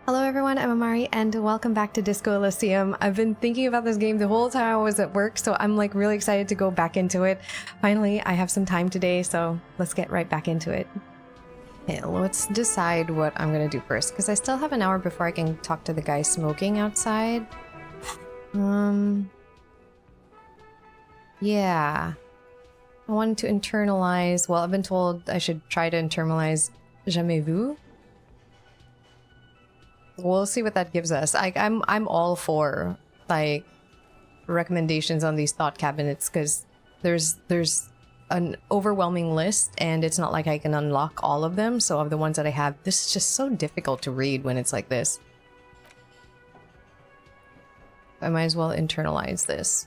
Hello everyone, I'm Amari and welcome back to Disco Elysium. I've been thinking about this game the whole time I was at work, so I'm like really excited to go back into it. Finally, I have some time today, so let's get right back into it. Okay, let's decide what I'm gonna do first, because I still have an hour before I can talk to the guy smoking outside. Yeah. I wanted to internalize, well, I've been told I should try to internalize jamais vu. We'll see what that gives us. I'm all for like recommendations on these thought cabinets because there's an overwhelming list and it's not like I can unlock all of them. So of the ones that I have, this is just so difficult to read when it's like this. I might as well internalize this.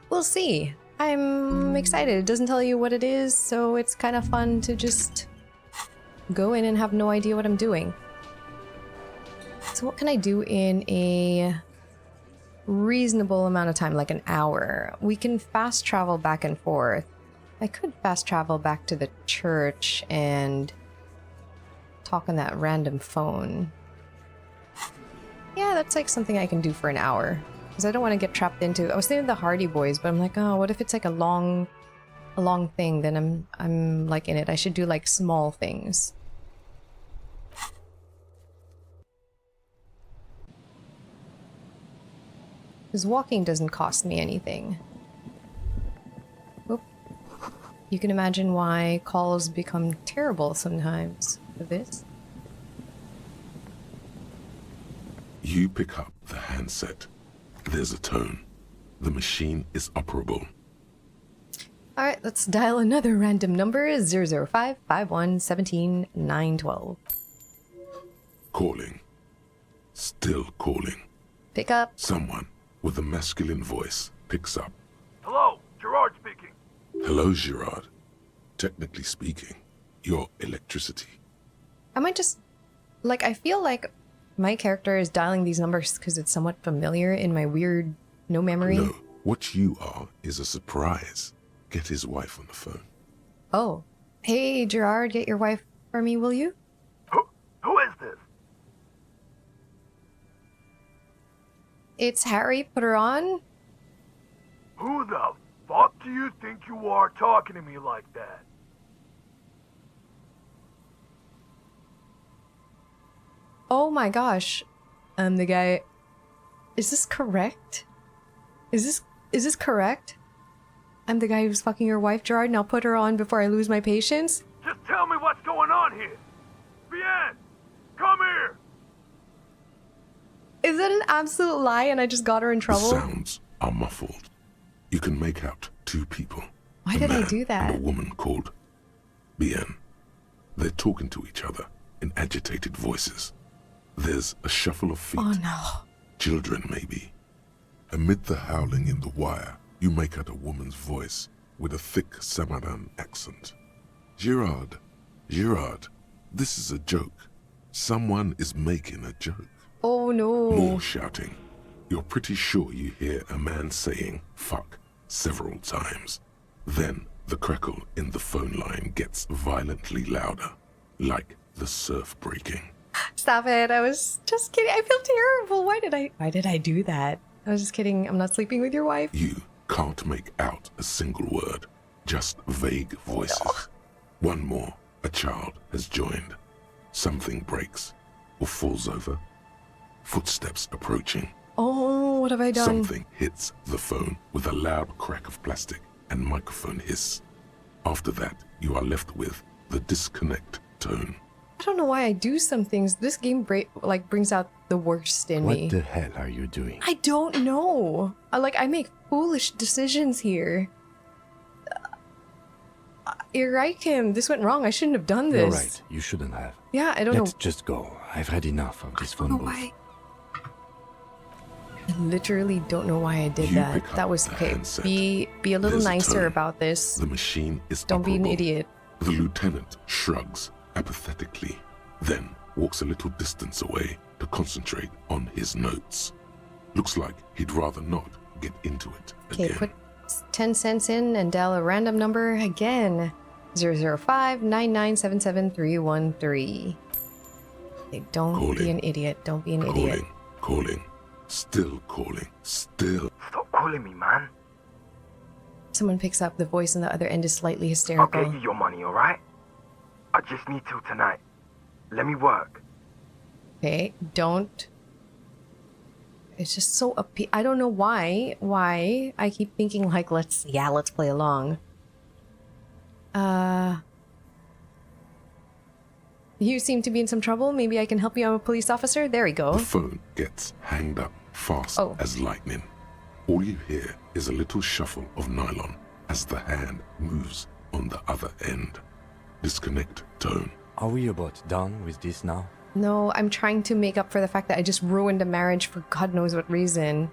We'll see. I'm excited. It doesn't tell you what it is, so it's kind of fun to just go in and have no idea what I'm doing. So what can I do in a reasonable amount of time, like an hour? We can fast travel back and forth. I could fast travel back to the church and talk on that random phone. Yeah, that's like something I can do for an hour. Because I don't want to get trapped into... I was thinking the Hardy Boys, but I'm like, oh, what if it's like a long thing? Then I'm like in it. I should do like small things. Because walking doesn't cost me anything. Oop. You can imagine why calls become terrible sometimes for this. You pick up the handset. There's a tone. The machine is operable. Alright, let's dial another random number. 005 51 17 912. Calling. Still calling. Pick up. Someone with a masculine voice picks up. Hello, Gerard speaking. Hello, Gerard. Technically speaking, you're electricity. I might just... like, I feel like my character is dialing these numbers because it's somewhat familiar in my weird no memory. No, what you are is a surprise. Get his wife on the phone. Oh. Hey, Gerard, get your wife for me, will you? Who is this? It's Harry. Put her on. Who the fuck do you think you are talking to me like that? Oh my gosh. I'm the guy... Is this correct? Is this correct? I'm the guy who's fucking your wife, Gerard, and I'll put her on before I lose my patience? Just tell me what's going on here. Bien, come here. Is that an absolute lie and I just got her in trouble? The sounds are muffled. You can make out two people. Why a did I man do that? And a woman called Bien. They're talking to each other in agitated voices. There's a shuffle of feet. Oh no. Children, maybe. Amid the howling in the wire, you make out a woman's voice with a thick Samaran accent. Gerard, this is a joke. Someone is making a joke. Oh no. More shouting. You're pretty sure you hear a man saying fuck several times. Then the crackle in the phone line gets violently louder, like the surf breaking. Stop it. I was just kidding. I feel terrible. Why did I do that? I was just kidding. I'm not sleeping with your wife. You can't make out a single word, just vague voices. No. One more, a child has joined. Something breaks or falls over. Footsteps approaching. Oh, what have I done? Something hits the phone with a loud crack of plastic and microphone hiss. After that, you are left with the disconnect tone. I don't know why I do some things. This game brings out the worst in me. What the hell are you doing? I don't know. I make foolish decisions here. You're right, Kim. This went wrong. I shouldn't have done this. You're right. You shouldn't have. Yeah, I don't Let's know. just go. I've had enough of this I phone don't know booth. why. I literally don't know why I did You that. pick up That was the okay. handset. Be a little There's a nicer tone. about this. The machine is Don't be an operable. idiot. The lieutenant shrugs apathetically, then walks a little distance away to concentrate on his notes. Looks like he'd rather not get into it Okay, again. put 10 cents in and dial a random number again. 005 9977313. Hey, don't be Calling. an idiot. Don't be an idiot. Calling. Still calling. Still. Stop calling me, man. Someone picks up. The voice on the other end is slightly I'll hysterical. get you your money, alright? I just need till tonight. Let me work. Okay, don't. It's just so I don't know why. Why I keep thinking like, let's play along. You seem to be in some trouble. Maybe I can help you. I'm a police officer. There we go. The phone gets hanged up fast as lightning. All you hear is a little shuffle of nylon as the hand moves on the other end. Disconnect tone. Are we about done with this now? No, I'm trying to make up for the fact that I just ruined a marriage for God knows what reason.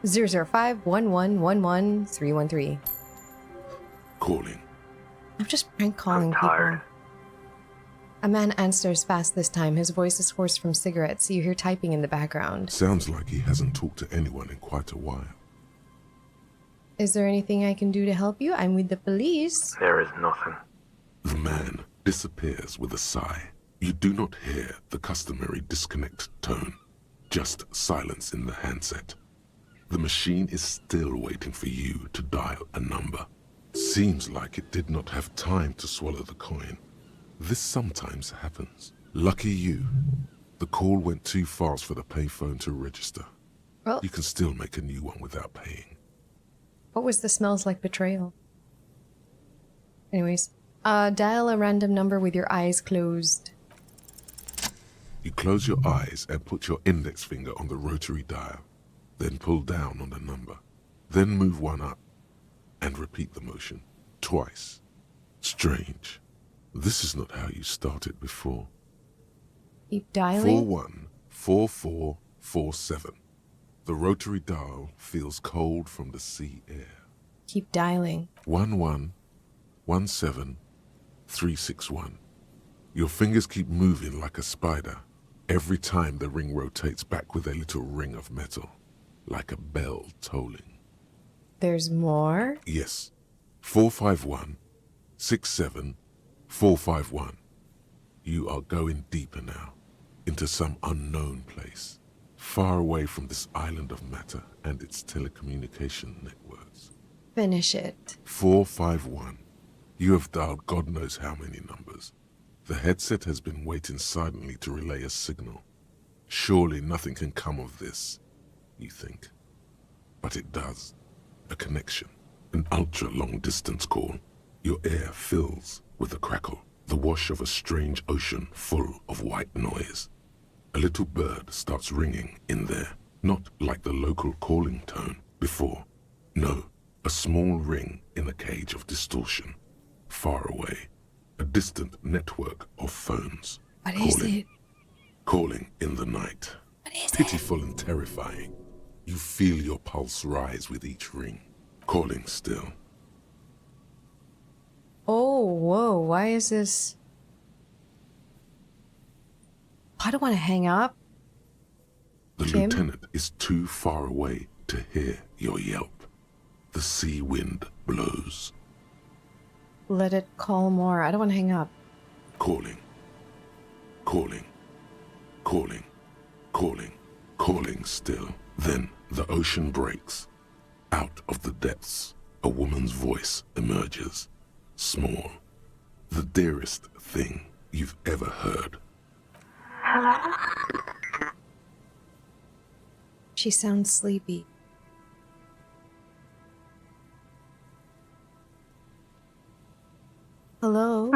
005-1111-313. Calling. I'm just prank calling I'm tired. people. A man answers fast this time. His voice is hoarse from cigarettes. You hear typing in the background. Sounds like he hasn't talked to anyone in quite a while. Is there anything I can do to help you? I'm with the police. There is nothing. The man disappears with a sigh. You do not hear the customary disconnect tone, just silence in the handset. The machine is still waiting for you to dial a number. Seems like it did not have time to swallow the coin. This sometimes happens. Lucky you. The call went too fast for the payphone to register. Well, You can still make a new one without paying. what was the smells like betrayal? Anyways, dial a random number with your eyes closed. You close your eyes and put your index finger on the rotary dial, then pull down on the number, then move one up, and repeat the motion twice. Strange. This is not how you started before. Keep dialing. 414447. The rotary dial feels cold from the sea air. Keep dialing. 1117361. Your fingers keep moving like a spider. Every time the ring rotates back with a little ring of metal, like a bell tolling. There's more. Yes. 451-67451. You are going deeper now, into some unknown place, far away from this island of matter and its telecommunication networks. Finish it. 451. You have dialed God knows how many numbers. The headset has been waiting silently to relay a signal. Surely nothing can come of this, you think. But it does. A connection. An ultra-long distance call. Your air fills with a crackle, the wash of a strange ocean full of white noise. A little bird starts ringing in there, not like the local calling tone before. No, a small ring in a cage of distortion, far away. A distant network of phones. What is it? Calling in the night. What is Pitiful and terrifying. You feel your pulse rise with each ring. Calling still. Oh, whoa. Why is this? I don't want to hang up. The Jim? lieutenant is too far away to hear your yelp. The sea wind blows. Let it call more. I don't want to hang up. Calling. Calling. Calling. Calling. Calling still. Then the ocean breaks. Out of the depths, a woman's voice emerges. Small. The dearest thing you've ever heard. She sounds sleepy. Hello?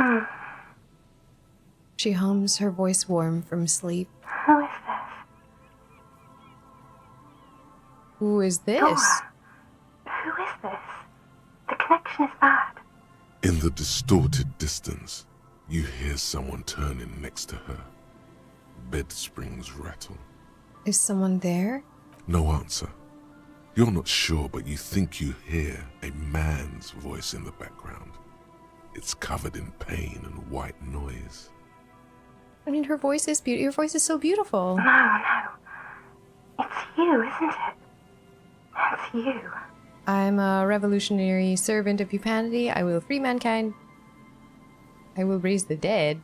She hums, her voice warm from sleep. Who is this? Who is this? Dora. Who is this? The connection is bad. In the distorted distance, you hear someone turning next to her. Bed springs rattle. Is someone there? No answer. You're not sure, but you think you hear a man's voice in the background. It's covered in pain and white noise. I mean, her voice is beautiful. Your voice is so beautiful. No. It's you, isn't it? It's you. I'm a revolutionary servant of humanity. I will free mankind. I will raise the dead.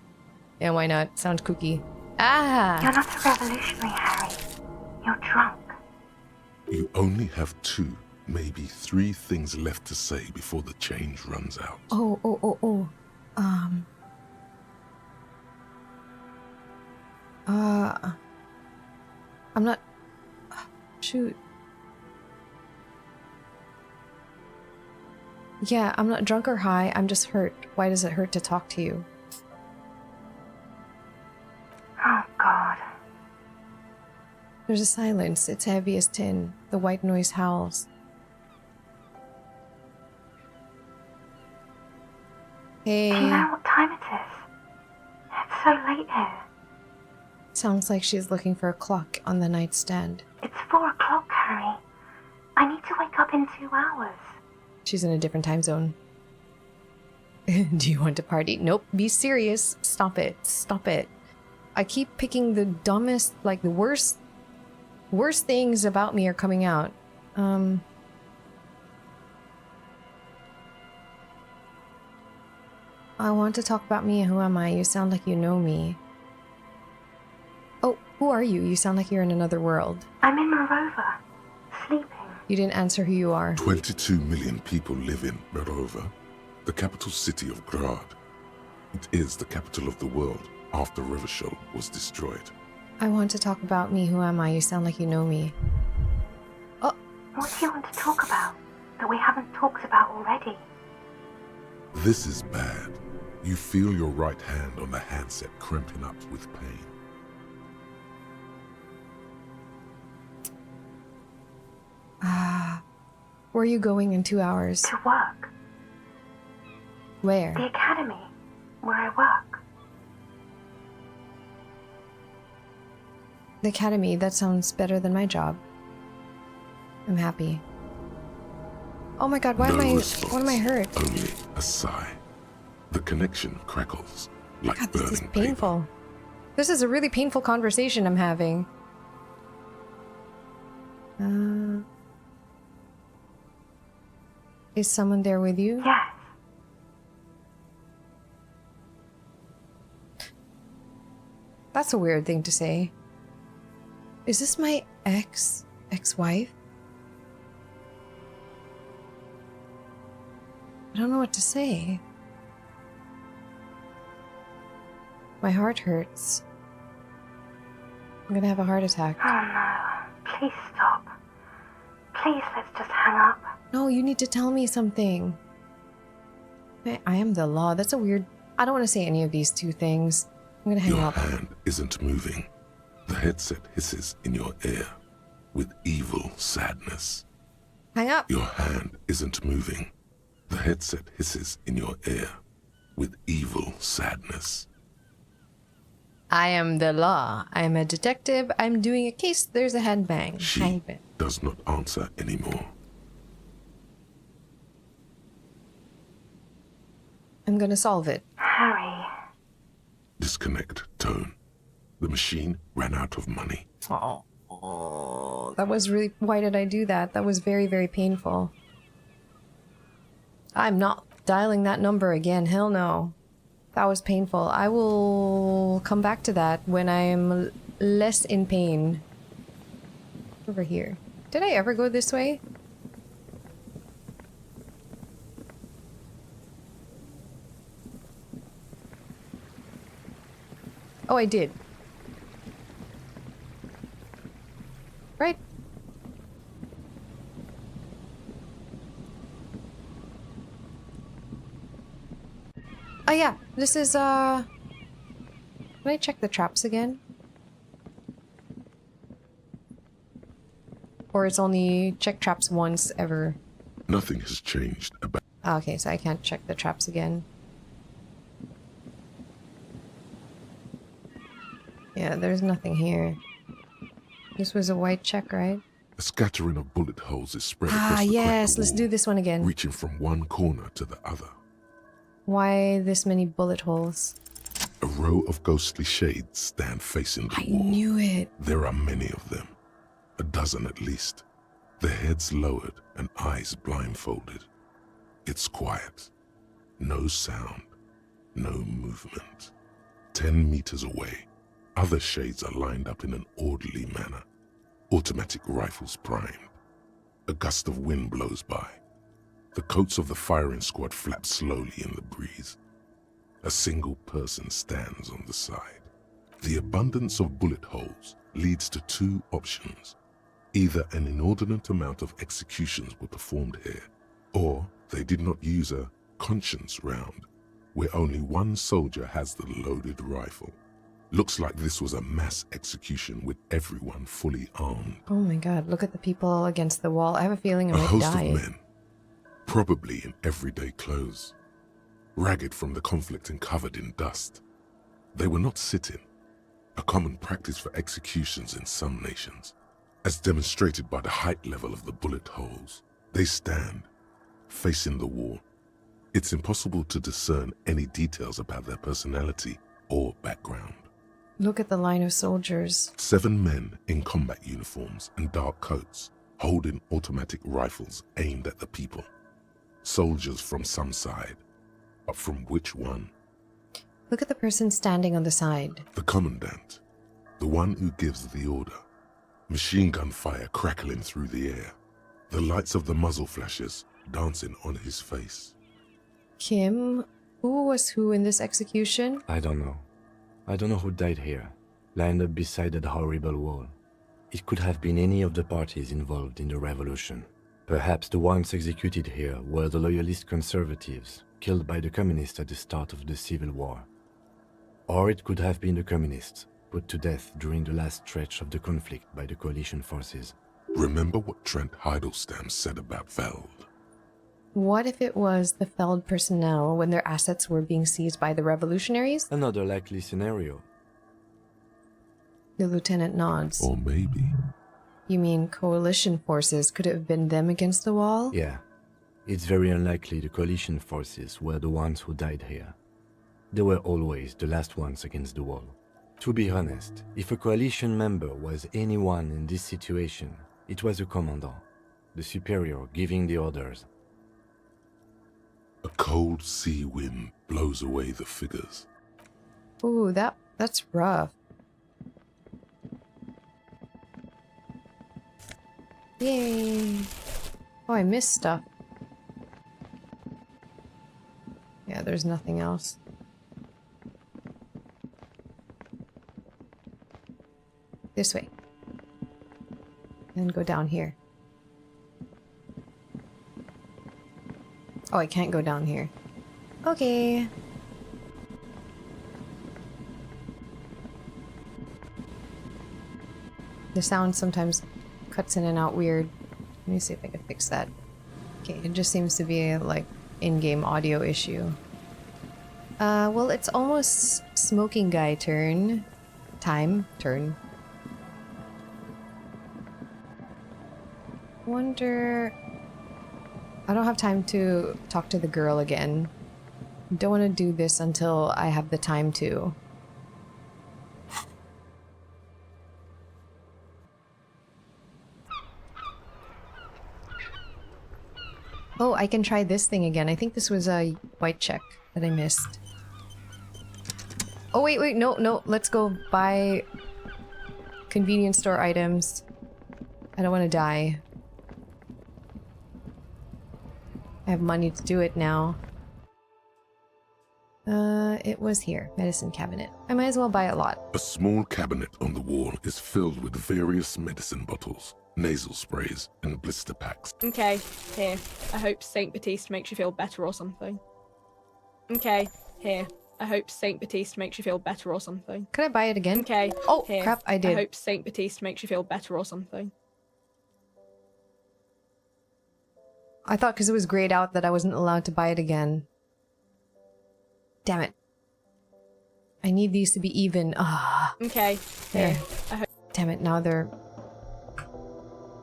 Yeah, why not? Sounds kooky. Ah! You're not a revolutionary, Harry. You're drunk. You only have 2, maybe 3 things left to say before the change runs out. Oh. I'm not... Shoot. Yeah, I'm not drunk or high. I'm just hurt. Why does it hurt to talk to you? Oh, God. There's a silence. It's heavy as tin. The white noise howls. Hey. Do you know what time it is? It's so late here. Sounds like she's looking for a clock on the nightstand. It's 4 o'clock, Harry. I need to wake up in 2 hours. She's in a different time zone. Do you want to party? Nope. Be serious. Stop it. Stop it. I keep picking the dumbest, like the worst things about me are coming out. I want to talk about me. Who am I? You sound like you know me. Oh, who are you? You sound like you're in another world. I'm in Morova, sleeping. You didn't answer who you are. 22 million people live in Morova, the capital city of Grad. It is the capital of the world after Revachol was destroyed. I want to talk about me. Who am I? You sound like you know me. Oh, What do you want to talk about that we haven't talked about already? This is bad. You feel your right hand on the handset cramping up with pain. where are you going in 2 hours? To work. Where? The academy, where I work. The academy. That sounds better than my job. I'm happy. Oh my god, why No am I response, hurt? Only a sigh. The connection crackles like God, this is burning painful. This is a really painful conversation I'm having. Is someone there with you? Yes. That's a weird thing to say. Is this my ex-wife? I don't know what to say. My heart hurts. I'm gonna have a heart attack. Oh no. Please stop. Please, let's just hang up. No, you need to tell me something. I am the law. That's a weird... I don't want to say any of these 2 things. I'm gonna hang Your up. hand isn't moving. The headset hisses in your ear with evil sadness. Hang up. Your hand isn't moving. The headset hisses in your ear with evil sadness. I am the law. I'm a detective. I'm doing a case. There's a headbang. She Hangman. does not answer anymore. I'm gonna solve it. Harry. Disconnect tone. The machine ran out of money. Oh, that was really... Why did I do that? That was very, very painful. I'm not dialing that number again. Hell no. That was painful. I will come back to that when I'm less in pain. Over here. Did I ever go this way? Oh, I did. Right? Oh yeah, this is, Can I check the traps again? Or it's only check traps once ever? Nothing has changed about... Oh, okay, so I can't check the traps again. Yeah, there's nothing here. This was a white check, right? A scattering of bullet holes is spread across the yes, cracked let's wall, do this one again. reaching from one corner to the other. Why this many bullet holes? A row of ghostly shades stand facing the I wall. knew it. There are many of them, a dozen at least, their heads lowered and eyes blindfolded. It's quiet. No sound, no movement. 10 meters away, Other shades are lined up in an orderly manner, automatic rifles primed. A gust of wind blows by. The coats of the firing squad flap slowly in the breeze. A single person stands on the side. The abundance of bullet holes leads to two options. Either an inordinate amount of executions were performed here, or they did not use a conscience round, where only one soldier has the loaded rifle. Looks like this was a mass execution with everyone fully armed. Oh my god, look at the people against the wall. I have a feeling I A might host die. of men, probably in everyday clothes, ragged from the conflict and covered in dust. They were not sitting, a common practice for executions in some nations. As demonstrated by the height level of the bullet holes, they stand, facing the wall. It's impossible to discern any details about their personality or background. Look at the line of soldiers. 7 men in combat uniforms and dark coats, holding automatic rifles aimed at the people. Soldiers from some side, but from which one? Look at the person standing on the side. The commandant, the one who gives the order. Machine gun fire crackling through the air, the lights of the muzzle flashes dancing on his face. Kim, who was who in this execution? I don't know. I don't know who died here, lined up beside that horrible wall. It could have been any of the parties involved in the revolution. Perhaps the ones executed here were the loyalist conservatives, killed by the communists at the start of the Civil War. Or it could have been the communists, put to death during the last stretch of the conflict by the coalition forces. Remember what Trent Heidelstein said about Veld? What if it was the Feld personnel when their assets were being seized by the revolutionaries? Another likely scenario. The lieutenant nods. Or maybe You mean coalition forces? Could it have been them against the wall? Yeah, it's very unlikely the coalition forces were the ones who died here. They were always the last ones against the wall. To be honest, if a coalition member was anyone in this situation, it was the commandant, the superior giving the orders. a cold sea wind blows away the figures. Ooh, that's rough. Yay! Oh, I missed stuff. Yeah, there's nothing else. This way. And go down here. Oh, I can't go down here. Okay. The sound sometimes cuts in and out weird. Let me see if I can fix that. Okay, it just seems to be a, like, in-game audio issue. Well, it's almost smoking guy turn. Turn. Wonder... I don't have time to talk to the girl again. Don't want to do this until I have the time to. Oh, I can try this thing again. I think this was a white check that I missed. Oh, wait, no. Let's go buy convenience store items. I don't want to die. I have money to do it now. It was here. Medicine cabinet. I might as well buy a lot. A small cabinet on the wall is filled with various medicine bottles, nasal sprays, and blister packs. Okay, here. I hope Saint Baptiste makes you feel better or something. Okay, here. I hope Saint Baptiste makes you feel better or something. Could I buy it again? Okay. Oh, here. crap, I did. I hope Saint Baptiste makes you feel better or something. I thought because it was grayed out that I wasn't allowed to buy it again. Damn it. I need these to be even. Ah. Okay, There. here. I hope. Damn it, now they're...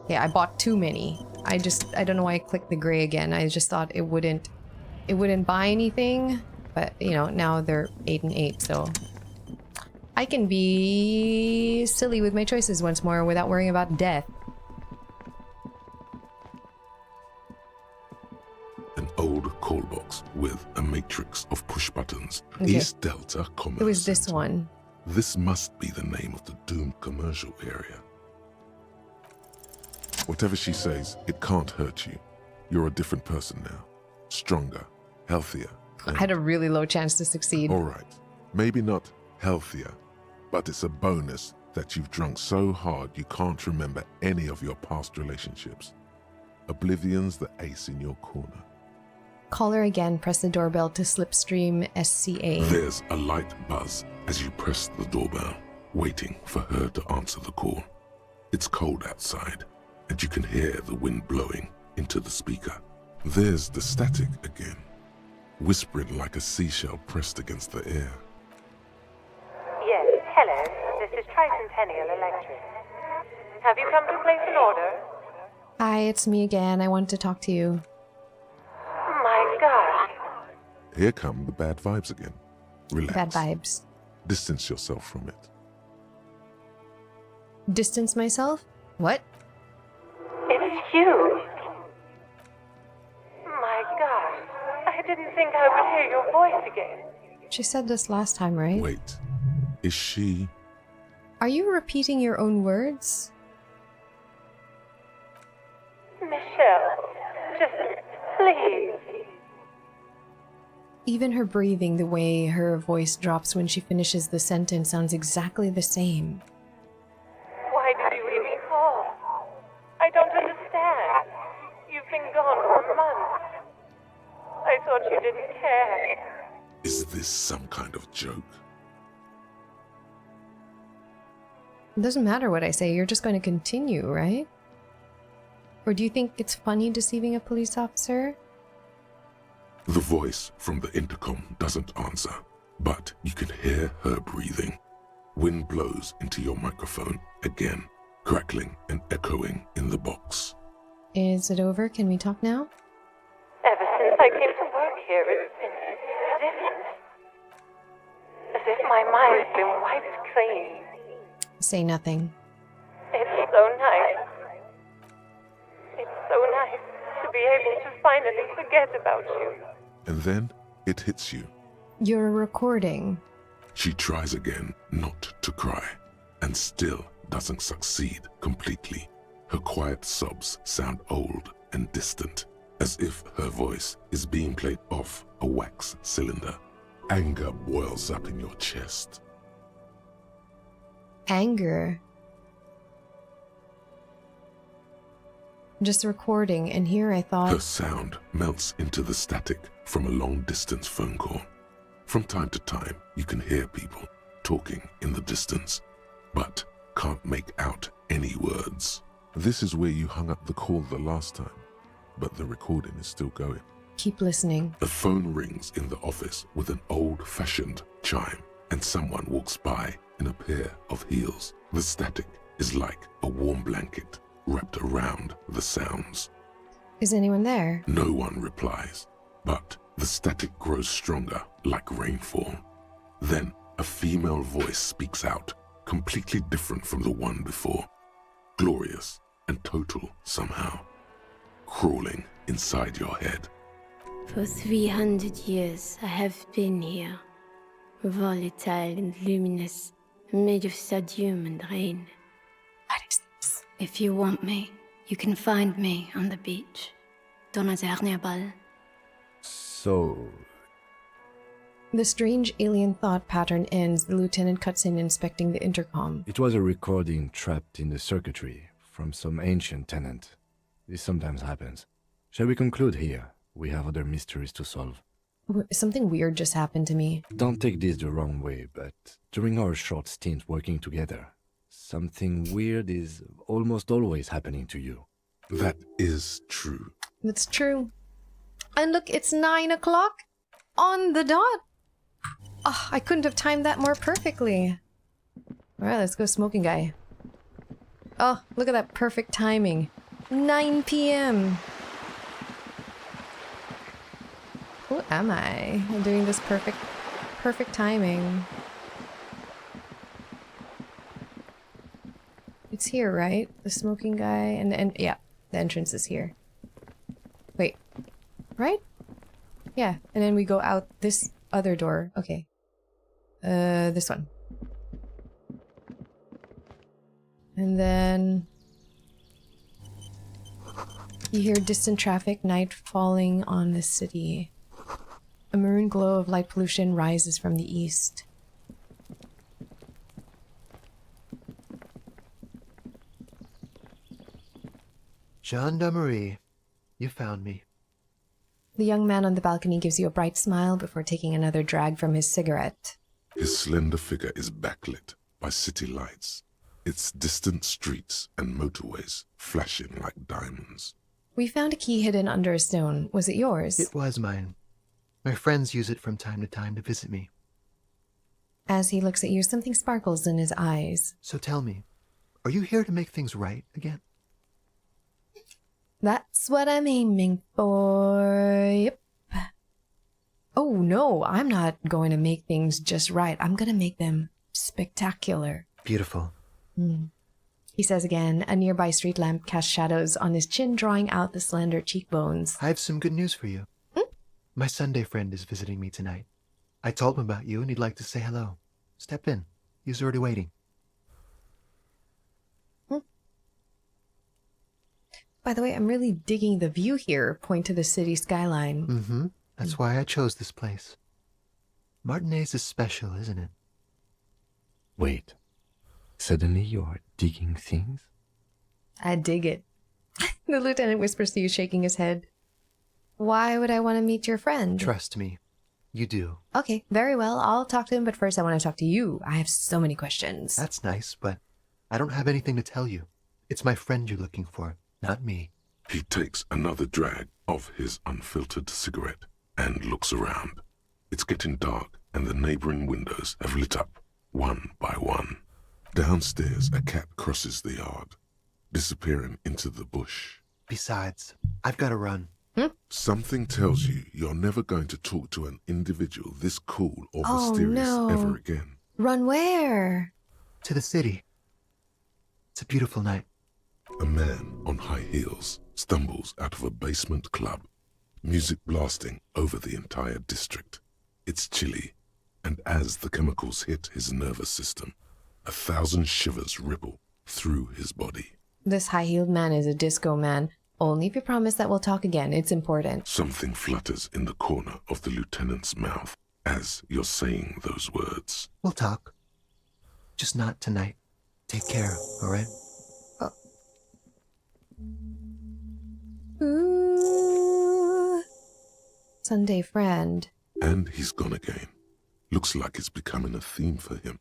Yeah, I bought too many. I don't know why I clicked the gray again. I just thought it wouldn't buy anything. But, you know, now they're 8 and 8, so... I can be silly with my choices once more without worrying about death. An old call box with a matrix of push buttons. Okay. East Delta Commerce It was this Center. one. This must be the name of the doomed commercial area. Whatever she says, it can't hurt you. You're a different person now. Stronger, healthier. I had a really low chance to succeed. All right, maybe not healthier, but it's a bonus that you've drunk so hard you can't remember any of your past relationships. Oblivion's the ace in your corner. Call her again, press the doorbell to Slipstream SCA. There's a light buzz as you press the doorbell, waiting for her to answer the call. It's cold outside, and you can hear the wind blowing into the speaker. There's the static again, whispering like a seashell pressed against the air. Yes, hello. This is Tricentennial Electric. Have you come to place an order? Hi, it's me again. I wanted to talk to you. My God. Here come the bad vibes again. Relax. Bad vibes. Distance yourself from it. Distance myself? What? It's you. My God. I didn't think I would hear your voice again. She said this last time, right? Wait, is she... Are you repeating your own words? Michelle, just please. Even her breathing, the way her voice drops when she finishes the sentence sounds exactly the same. Why did you even call? I don't understand. You've been gone for months. I thought you didn't care. Is this some kind of joke? It doesn't matter what I say, you're just going to continue, right? Or do you think it's funny deceiving a police officer? The voice from the intercom doesn't answer, but you can hear her breathing. Wind blows into your microphone again, crackling and echoing in the box. Is it over? Can we talk now? Ever since I came to work here, it's been different. As if my mind's been wiped clean. Say nothing. It's so nice. It's so nice to be able to finally forget about you. And then it hits you. You're recording. She tries again not to cry, and still doesn't succeed completely. Her quiet sobs sound old and distant, as if her voice is being played off a wax cylinder. Anger boils up in your chest. Anger. Just recording, and here I Her thought... sound melts into the static from a long-distance phone call. From time to time, you can hear people talking in the distance, but can't make out any words. This is where you hung up the call the last time, but the recording is still going. Keep listening. The phone rings in the office with an old-fashioned chime, and someone walks by in a pair of heels. The static is like a warm blanket wrapped around the sounds. Is anyone there? No one replies, but the static grows stronger like rainfall. Then a female voice speaks out, completely different from the one before. Glorious and total somehow, crawling inside your head. For 300 years I have been here, volatile and luminous, made of sodium and rain. What is this? If you want me, you can find me on the beach. Dans la dernière balle. So, The strange alien thought pattern ends. The lieutenant cuts in, inspecting the intercom. it was a recording trapped in the circuitry from some ancient tenant. This sometimes happens. Shall we conclude here? We have other mysteries to solve. Something weird just happened to me. Don't take this the wrong way, but during our short stint working together, something weird is almost always happening to you. That is true. That's true. And look, it's 9 o'clock on the dot. Oh, I couldn't have timed that more perfectly. Alright, let's go smoking guy. Oh, look at that perfect timing. 9 p.m. Who am I? I'm doing this perfect timing. It's here, right? The smoking guy and yeah, the entrance is here. Wait. Right? Yeah, and then we go out this other door. Okay. This one. And then you hear distant traffic, night falling on the city. A maroon glow of light pollution rises from the east. HeyAmarii, you found me. The young man on the balcony gives you a bright smile before taking another drag from his cigarette. His slender figure is backlit by city lights, its distant streets and motorways flashing like diamonds. We found a key hidden under a stone. Was it yours? It was mine. My friends use it from time to time to visit me. As he looks at you, something sparkles in his eyes. So tell me, are you here to make things right again? That's what I'm aiming for. Yep. Oh no, I'm not going to make things just right. I'm going to make them spectacular. Beautiful. He says again. A nearby street lamp casts shadows on his chin, drawing out the slender cheekbones. I have some good news for you. My Sunday friend is visiting me tonight. I told him about you and he'd like to say hello. Step in. He's already waiting. By the way, I'm really digging the view here. Point to the city skyline. That's why I chose this place. Martinez is special, isn't it? Wait. Suddenly you are digging things? I dig it. The lieutenant whispers to you, shaking his head. Why would I want to meet your friend? Trust me. You do. Okay, very well. I'll talk to him, but first I want to talk to you. I have so many questions. That's nice, but I don't have anything to tell you. It's my friend you're looking for, not me. He takes another drag of his unfiltered cigarette and looks around. It's getting dark and the neighboring windows have lit up, one by one. Downstairs, a cat crosses the yard, disappearing into the bush. Besides, I've got to run. Something tells you you're never going to talk to an individual this cool or Oh, mysterious no. ever again. Run where? To the city. It's a beautiful night. A man on high heels stumbles out of a basement club, music blasting over the entire district. It's chilly, and as the chemicals hit his nervous system, 1,000 shivers ripple through his body. This high-heeled man is a disco man. Only if you promise that we'll talk again. It's important. Something flutters in the corner of the lieutenant's mouth as you're saying those words. We'll talk. Just not tonight. Take care, all right? Ooh. Sunday friend. And he's gone again. Looks like it's becoming a theme for him.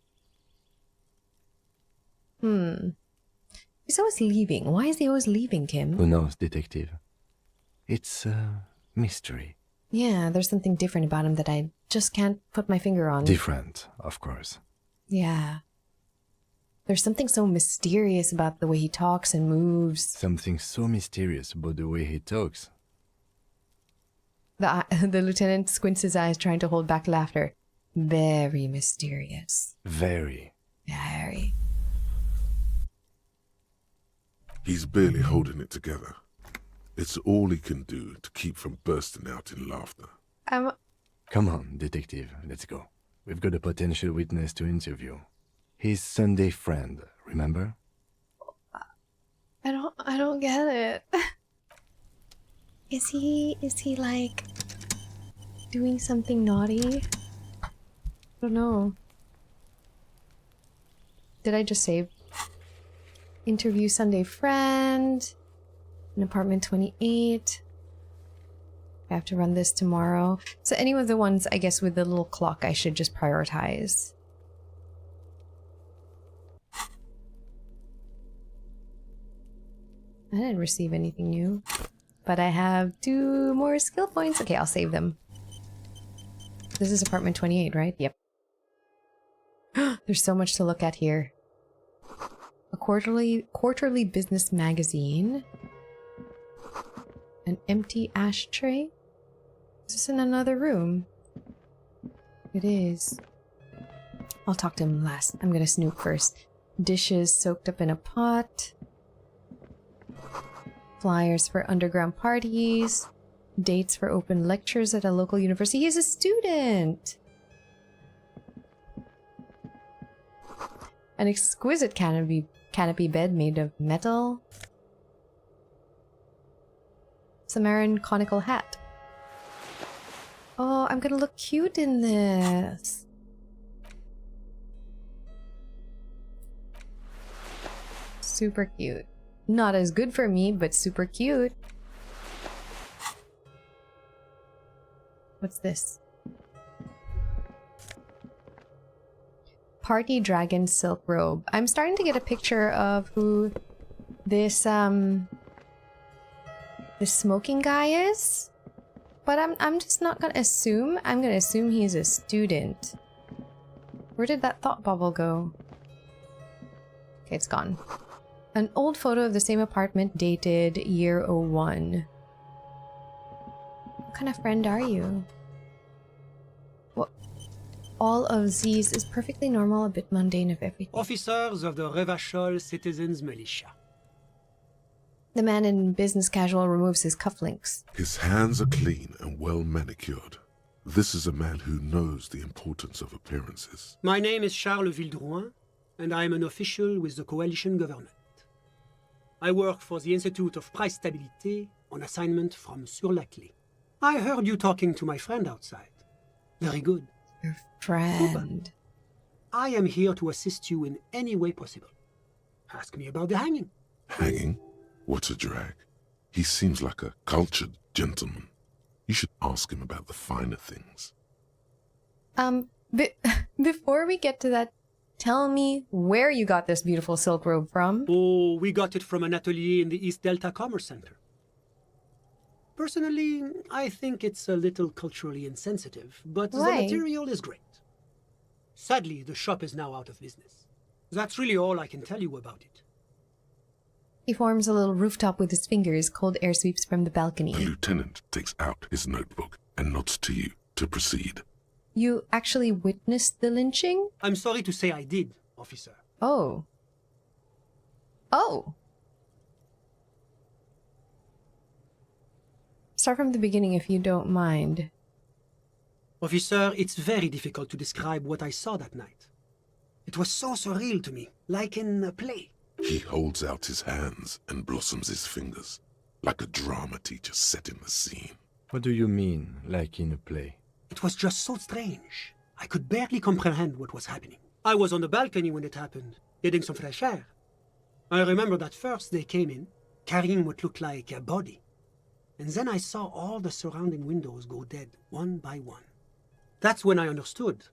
He's always leaving. Why is he always leaving, Kim? Who knows, detective? It's a mystery. Yeah, there's something different about him that I just can't put my finger on. Different, of course. Yeah. There's something so mysterious about the way he talks and moves. Something so mysterious about the way he talks. The lieutenant squints his eyes, trying to hold back laughter. Very mysterious. Very. Very. He's barely holding it together. It's all he can do to keep from bursting out in laughter. Come on, detective, let's go. We've got a potential witness to interview. His Sunday friend, remember? I don't get it. Is he like doing something naughty? I don't know. Did I just save? Interview Sunday friend in apartment 28. I have to run this tomorrow. So any of the ones, I guess, with the little clock I should just prioritize. I didn't receive anything new, but I have 2 more skill points. Okay, I'll save them. This is apartment 28, right? Yep. There's so much to look at here. A quarterly business magazine. An empty ashtray. Is this in another room? It is. I'll talk to him last. I'm gonna snoop first. Dishes soaked up in a pot. Flyers for underground parties. Dates for open lectures at a local university. He's a student! An exquisite canopy bed made of metal. Sumerian conical hat. Oh, I'm gonna look cute in this. Super cute. Not as good for me, but super cute. What's this? Party Dragon Silk Robe. I'm starting to get a picture of who this this smoking guy is. But I'm just not gonna assume. I'm gonna assume he's a student. Where did that thought bubble go? Okay, it's gone. An old photo of the same apartment dated year 01. What kind of friend are you? What? All of these is perfectly normal, a bit mundane of everything. Officers of the Revachol Citizens Militia. The man in business casual removes his cufflinks. His hands are clean and well manicured. This is a man who knows the importance of appearances. My name is Charles Vildrouin, and I am an official with the coalition government. I work for the Institute of Price Stabilité on assignment from Sur-la-Clé. I heard you talking to my friend outside. Very good. Your friend. I am here to assist you in any way possible. Ask me about the hanging. Hanging? What a drag. He seems like a cultured gentleman. You should ask him about the finer things. Before we get to that, tell me where you got this beautiful silk robe from. Oh, we got it from an atelier in the East Delta Commerce Center. Personally, I think it's a little culturally insensitive, but Why? the material is great. Sadly, the shop is now out of business. That's really all I can tell you about it. He forms a little rooftop with his fingers. Cold air sweeps from the balcony. The lieutenant takes out his notebook and nods to you to proceed. You actually witnessed the lynching? I'm sorry to say I did, officer. Oh. Oh. Start from the beginning if you don't mind. Officer, it's very difficult to describe what I saw that night. It was so surreal to me, like in a play. He holds out his hands and blossoms his fingers, like a drama teacher setting the scene. What do you mean, like in a play? It was just so strange. I could barely comprehend what was happening. I was on the balcony when it happened, getting some fresh air. I remember that first they came in, carrying what looked like a body. And then I saw all the surrounding windows go dead, one by one. That's when I understood.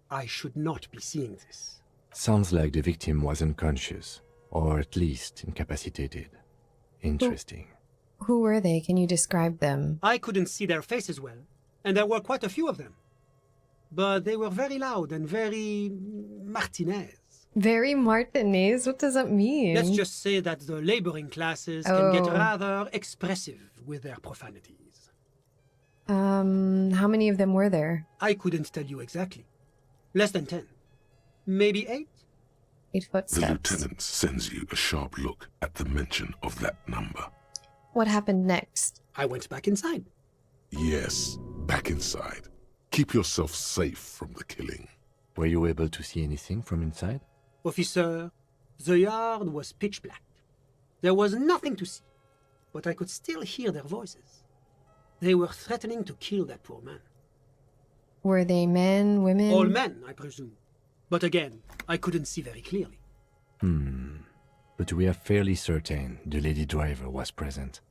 I should not be seeing this. Sounds like the victim was unconscious, or at least incapacitated. Interesting. Who were they? Can you describe them? I couldn't see their faces well, and there were quite a few of them. But they were very loud and very Martinez. Very Martinez? What does that mean? Let's just say that the laboring classes can get rather expressive with their profanities. How many of them were there? I couldn't tell you exactly. Less than 10. Maybe 8? 8 footsteps. The lieutenant sends you a sharp look at the mention of that number. What happened next? I went back inside. Yes, back inside. Keep yourself safe from the killing. Were you able to see anything from inside? Officer, the yard was pitch black. There was nothing to see, but I could still hear their voices. They were threatening to kill that poor man. Were they men, women? All men, I presume. But again, I couldn't see very clearly. But we are fairly certain the lady driver was present.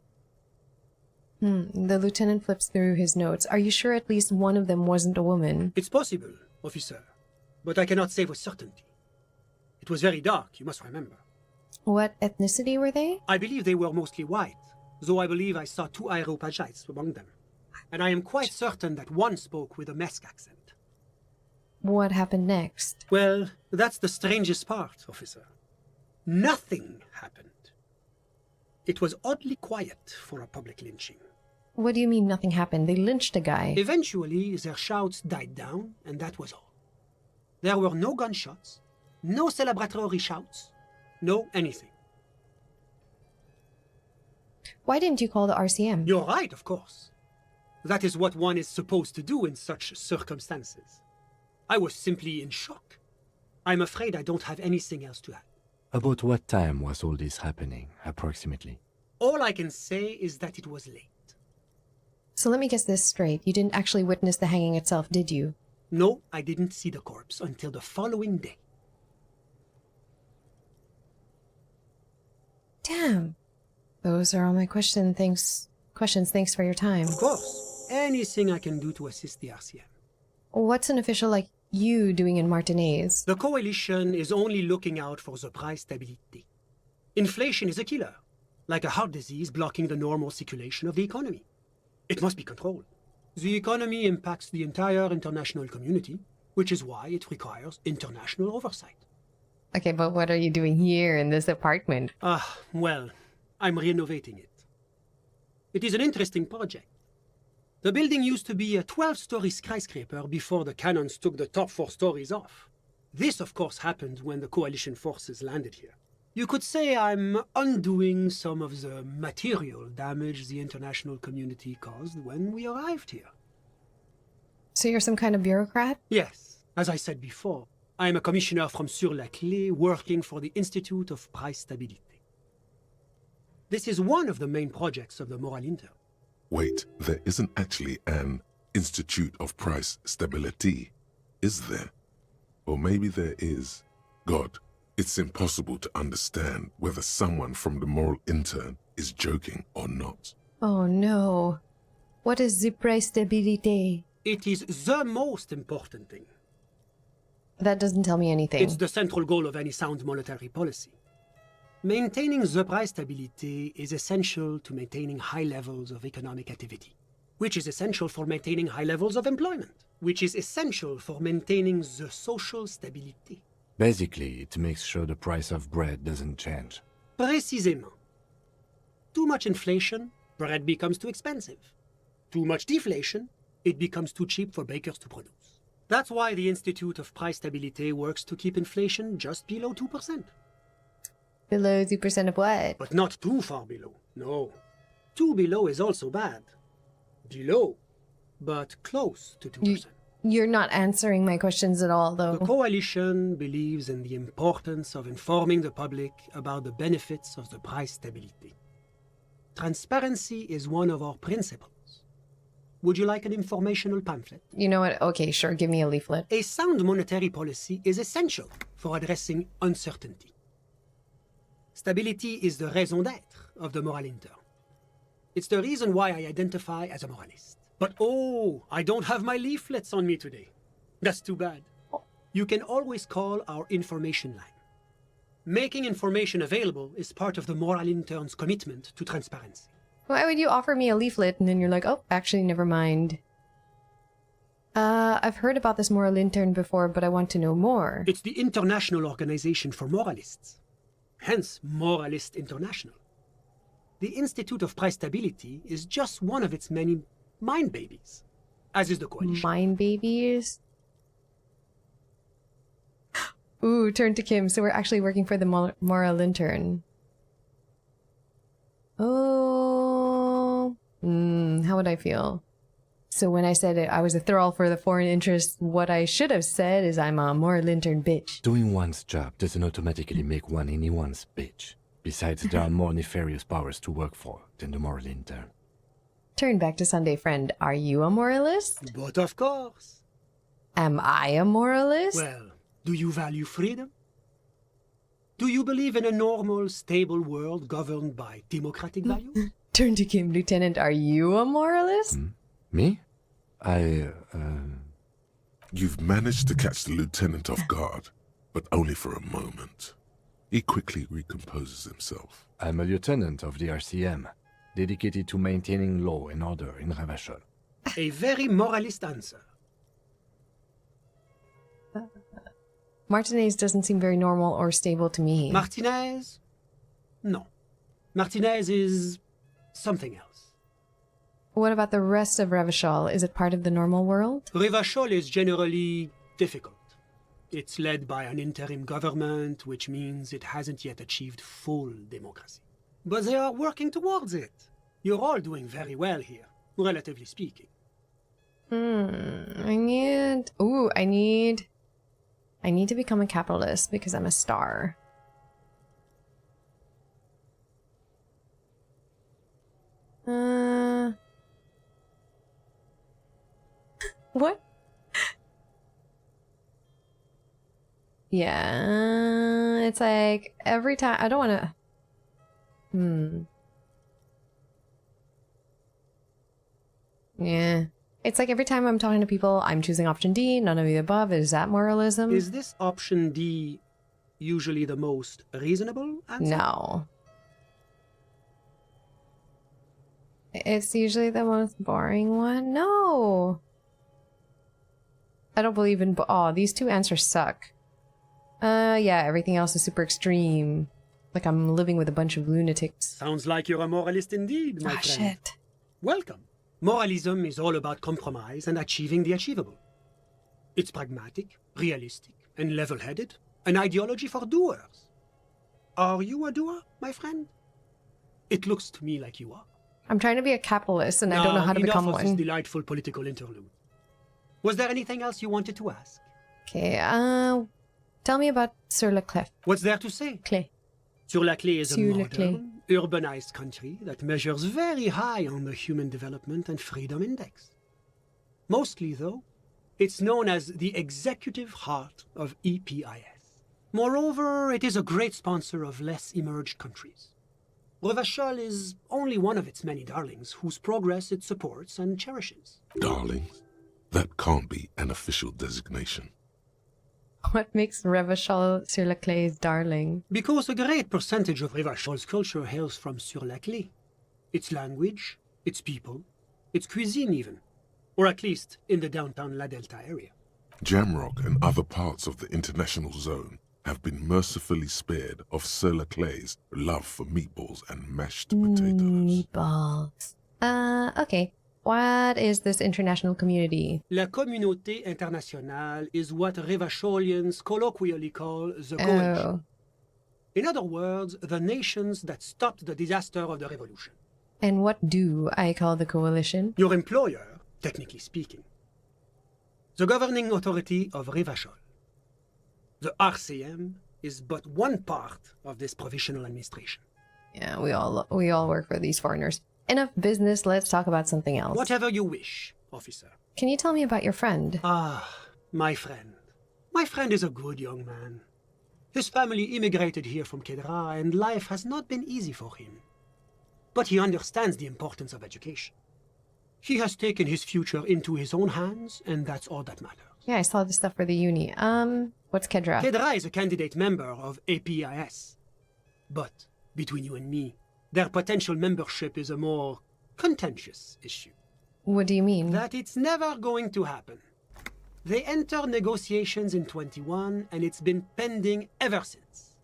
The lieutenant flips through his notes. Are you sure at least one of them wasn't a woman? It's possible, officer, but I cannot say with certainty. It was very dark, you must remember. What ethnicity were they? I believe they were mostly white, though I believe I saw 2 Areopagites among them. And I am quite certain that one spoke with a Mesk accent. What happened next? Well, that's the strangest part, officer. Nothing happened. It was oddly quiet for a public lynching. What do you mean nothing happened? They lynched a guy. Eventually, their shouts died down, and that was all. There were no gunshots, no celebratory shouts, no anything. Why didn't you call the RCM? You're right, of course. That is what one is supposed to do in such circumstances. I was simply in shock. I'm afraid I don't have anything else to add. About what time was all this happening, approximately? All I can say is that it was late. So let me guess this straight. You didn't actually witness the hanging itself, did you? No, I didn't see the corpse until the following day. Damn. Those are all my questions. Thanks for your time. Of course, anything I can do to assist the RCM. What's an official like you doing in Martinez? The coalition is only looking out for the price stability. Inflation is a killer, like a heart disease blocking the normal circulation of the economy. It must be controlled. The economy impacts the entire international community, which is why it requires international oversight. Okay, but what are you doing here in this apartment? Well, I'm renovating it. It is an interesting project. The building used to be a 12-story skyscraper before the cannons took the top 4 stories off. This, of course, happened when the coalition forces landed here. You could say I'm undoing some of the material damage the international community caused when we arrived here. So you're some kind of bureaucrat? Yes, as I said before, I am a commissioner from Sur-la-Clé working for the Institute of Price Stability. This is one of the main projects of the Moral Inter. Wait, there isn't actually an Institute of Price Stability, is there? Or maybe there is. God, it's impossible to understand whether someone from the Moral Intern is joking or not. Oh no. What is the price stability? It is the most important thing. That doesn't tell me anything. It's the central goal of any sound monetary policy. Maintaining the price stability is essential to maintaining high levels of economic activity, which is essential for maintaining high levels of employment, which is essential for maintaining the social stability. Basically, it makes sure the price of bread doesn't change. Précisément. Too much inflation, bread becomes too expensive. Too much deflation, it becomes too cheap for bakers to produce. That's why the Institute of Price Stability works to keep inflation just below 2%. Below 2% of what? But not too far below, no. Too below is also bad. Below, but close to 2%. You're not answering my questions at all, though. The coalition believes in the importance of informing the public about the benefits of the price stability. Transparency is one of our principles. Would you like an informational pamphlet? You know what? Okay, sure. Give me a leaflet. A sound monetary policy is essential for addressing uncertainty. Stability is the raison d'être of the Moral Inter. It's the reason why I identify as a moralist. But oh, I don't have my leaflets on me today. That's too bad. You can always call our information line. Making information available is part of the Moral Intern's commitment to transparency. Why would you offer me a leaflet and then you're like, oh, actually, never mind. I've heard about this Moral Intern before, but I want to know more. It's the International Organization for Moralists. Hence, Moralist International. The Institute of Price Stability is just one of its many mind babies, as is the coalition. Mind babies? Ooh, turn to Kim. So we're actually working for the Moral Intern. Oh. How would I feel? So when I said I was a thrall for the foreign interests, what I should have said is I'm a Moral Intern bitch. Doing one's job doesn't automatically make one anyone's bitch. Besides, there are more nefarious powers to work for than the Moral Intern. Turn back to Sunday Friend. Are you a moralist? But of course. Am I a moralist? Well, do you value freedom? Do you believe in a normal, stable world governed by democratic values? Turn to Kim. Lieutenant, are you a moralist? Me? You've managed to catch the lieutenant off guard, but only for a moment. He quickly recomposes himself. I'm a lieutenant of the RCM, dedicated to maintaining law and order in Ravachol. A very moralist answer. Martinez doesn't seem very normal or stable to me. Martinez? No. Martinez is something else. What about the rest of Ravachol? Is it part of the normal world? Ravachol is generally difficult. It's led by an interim government, which means it hasn't yet achieved full democracy. But they are working towards it. You're all doing very well here, relatively speaking. I need to become a capitalist because I'm a star. What? Yeah, it's like every time I don't want to. Yeah. It's like every time I'm talking to people, I'm choosing option D, none of the above. Is that moralism? Is this option D usually the most reasonable answer? No. It's usually the most boring one. No. I don't believe in. Oh, these two answers suck. Yeah, everything else is super extreme. Like I'm living with a bunch of lunatics. Sounds like you're a moralist indeed, my friend. Shit. Welcome. Moralism is all about compromise and achieving the achievable. It's pragmatic, realistic, and level-headed. An ideology for doers. Are you a doer, my friend? It looks to me like you are. I'm trying to be a capitalist and I don't know how to become enough of this one. delightful political interlude. Was there anything else you wanted to ask? Okay, tell me about Sur le Clef. What's there to say? Clé. Sur-la-Clé is a Sur le modern, urbanized country that measures very high on the Human Development and Freedom Index. Mostly, though, it's known as the executive heart of EPIS. Moreover, it is a great sponsor of less emerged countries. Revachol is only one of its many darlings whose progress it supports and cherishes. Darlings? That can't be an official designation. What makes Revachol sur la Clé's darling? Because a great percentage of Revachol's culture hails from Sur-la-Clé. Its language, its people, its cuisine even. Or at least in the downtown La Delta area. Jamrock and other parts of the international zone have been mercifully spared of Sur la Clé's love for meatballs and mashed potatoes. Meatballs. Okay. What is this international community? La Communauté Internationale is what Revacholians colloquially call the Coalition. Oh. In other words, the nations that stopped the disaster of the revolution. And what do I call the coalition? Your employer, technically speaking. The governing authority of Revachol. The RCM is but one part of this provisional administration. Yeah, we all work for these foreigners. Enough business, let's talk about something else. Whatever you wish, officer. Can you tell me about your friend? Ah, my friend. My friend is a good young man. His family immigrated here from Kedra, and life has not been easy for him. But he understands the importance of education. He has taken his future into his own hands, and that's all that matters. Yeah, I saw the stuff for the uni. What's Kedra? Kedra is a candidate member of APIS. But, between you and me, their potential membership is a more contentious issue. What do you mean? That it's never going to happen. They entered negotiations in 21, and it's been pending ever since.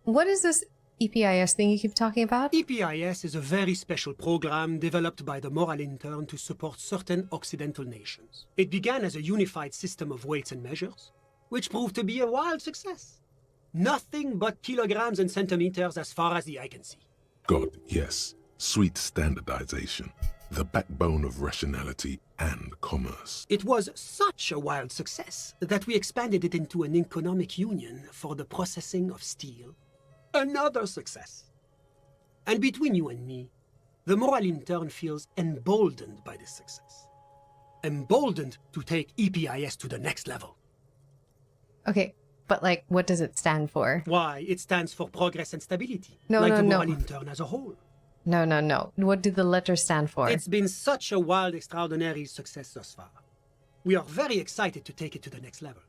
What is this EPIS thing you keep talking about? EPIS is a very special program developed by the Moral Intern to support certain Occidental nations. It began as a unified system of weights and measures, which proved to be a wild success. Nothing but kilograms and centimeters as far as the eye can see. God, yes. Sweet standardization. The backbone of rationality and commerce. It was such a wild success that we expanded it into an economic union for the processing of steel. Another success. And between you and me, the Moral Intern feels emboldened by this success. Emboldened to take EPIS to the next level. Okay, but like, what does it stand for? Why, it stands for progress and stability. No, like no, the no. Moral Intern as a whole. No. What do the letters stand for? It's been such a wild, extraordinary success thus far. We are very excited to take it to the next level.